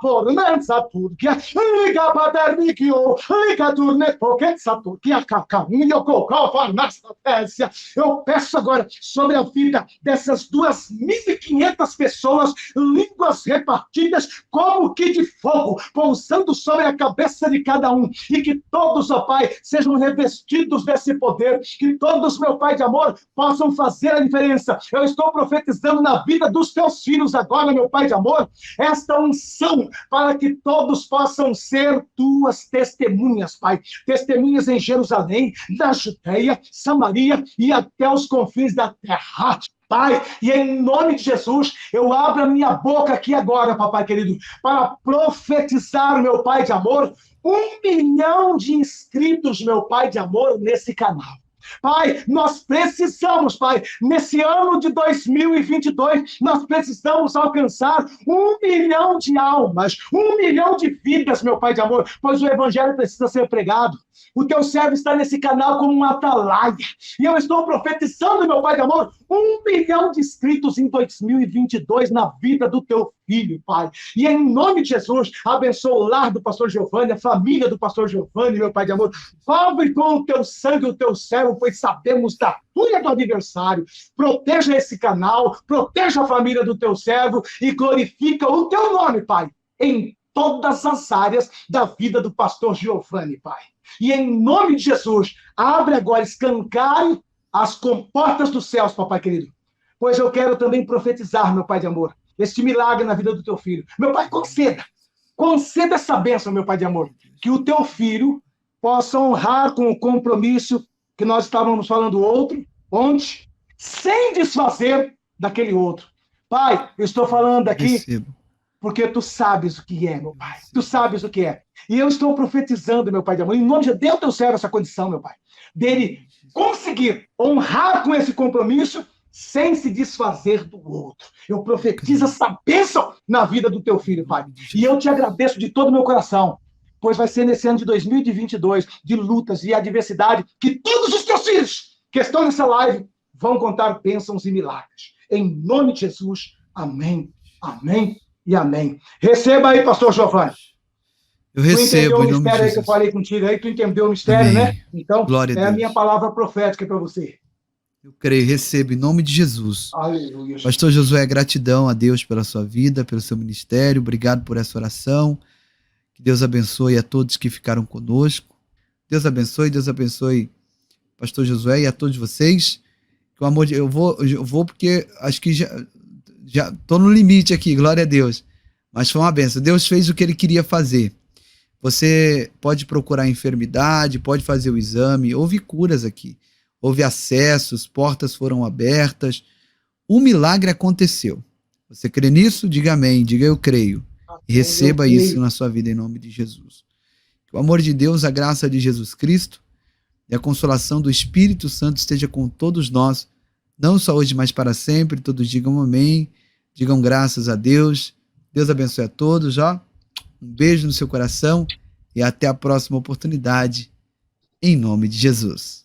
Speaker 2: por nansa turquia, liga badermikio, liga turne poquetsa turquia, cacaminho, cocó, farmácia, Pérsia. Eu peço agora sobre a vida dessas 2.500 pessoas, línguas repartidas como que de fogo, pousando sobre a cabeça de cada um, e que todos, ó Pai, sejam revestidos desse poder, que todos, meu Pai de amor, possam fazer a diferença. Eu estou profetizando na vida dos teus filhos agora, meu Pai de amor, esta unção para que todos possam ser tuas testemunhas, Pai, testemunhas em Jerusalém, na Judeia, Samaria e até os confins da terra. Pai, e em nome de Jesus, eu abro a minha boca aqui agora, papai querido, para profetizar, meu Pai de amor, 1 milhão de inscritos, meu Pai de amor, nesse canal. Pai, nós precisamos, Pai, nesse ano de 2022, nós precisamos alcançar 1 milhão de almas, 1 milhão de vidas, meu Pai de amor, pois o evangelho precisa ser pregado. O teu servo está nesse canal como um atalaia, e eu estou profetizando, meu Pai de amor, 1 milhão de inscritos em 2022 na vida do teu filho, Pai. E em nome de Jesus, abençoa o lar do pastor Giovanni, a família do pastor Giovanni, meu Pai de amor. Cobre com o teu sangue o teu servo, pois sabemos da tua do aniversário. Proteja esse canal, proteja a família do teu servo e glorifica o teu nome, Pai, em todas as áreas da vida do pastor Giovanni, Pai. E em nome de Jesus, abre agora, escancare as comportas dos céus, papai querido, pois eu quero também profetizar, meu Pai de amor, este milagre na vida do teu filho. Meu Pai, conceda essa bênção, meu Pai de amor, que o teu filho possa honrar com o compromisso que nós estávamos falando ontem, sem desfazer daquele outro. Pai, eu estou falando aqui porque tu sabes o que é, meu Pai. Tu sabes o que é. E eu estou profetizando, meu Pai de amor, em nome de Deus, dê ao teu servo essa condição, meu Pai, dele conseguir honrar com esse compromisso sem se desfazer do outro. Eu profetizo essa bênção na vida do teu filho, Pai. E eu te agradeço de todo o meu coração, pois vai ser nesse ano de 2022, de lutas e adversidade, que todos os teus filhos que estão nessa live vão contar bênçãos e milagres. Em nome de Jesus, amém, amém e amém. Receba aí, pastor Giovanni.
Speaker 1: Eu recebo,
Speaker 2: tu entendeu o mistério aí que eu falei contigo aí? Tu entendeu o mistério, amém, né? Então, glória a minha palavra profética para você.
Speaker 1: Eu creio, recebo, em nome de Jesus.
Speaker 2: Aleluia.
Speaker 1: Pastor Josué, gratidão a Deus pela sua vida, pelo seu ministério. Obrigado por essa oração. Que Deus abençoe a todos que ficaram conosco. Deus abençoe Pastor Josué e a todos vocês. Que o amor de... eu vou porque acho que já estou no limite aqui, glória a Deus. Mas foi uma benção. Deus fez o que ele queria fazer. Você pode procurar enfermidade, pode fazer o exame, houve curas aqui, houve acessos, portas foram abertas, um milagre aconteceu. Você crê nisso? Diga amém, diga eu creio. E receba isso na sua vida em nome de Jesus. Que o amor de Deus, a graça de Jesus Cristo e a consolação do Espírito Santo esteja com todos nós, não só hoje, mas para sempre. Todos digam amém, digam graças a Deus. Deus abençoe a todos, ó. Um beijo no seu coração e até a próxima oportunidade, em nome de Jesus.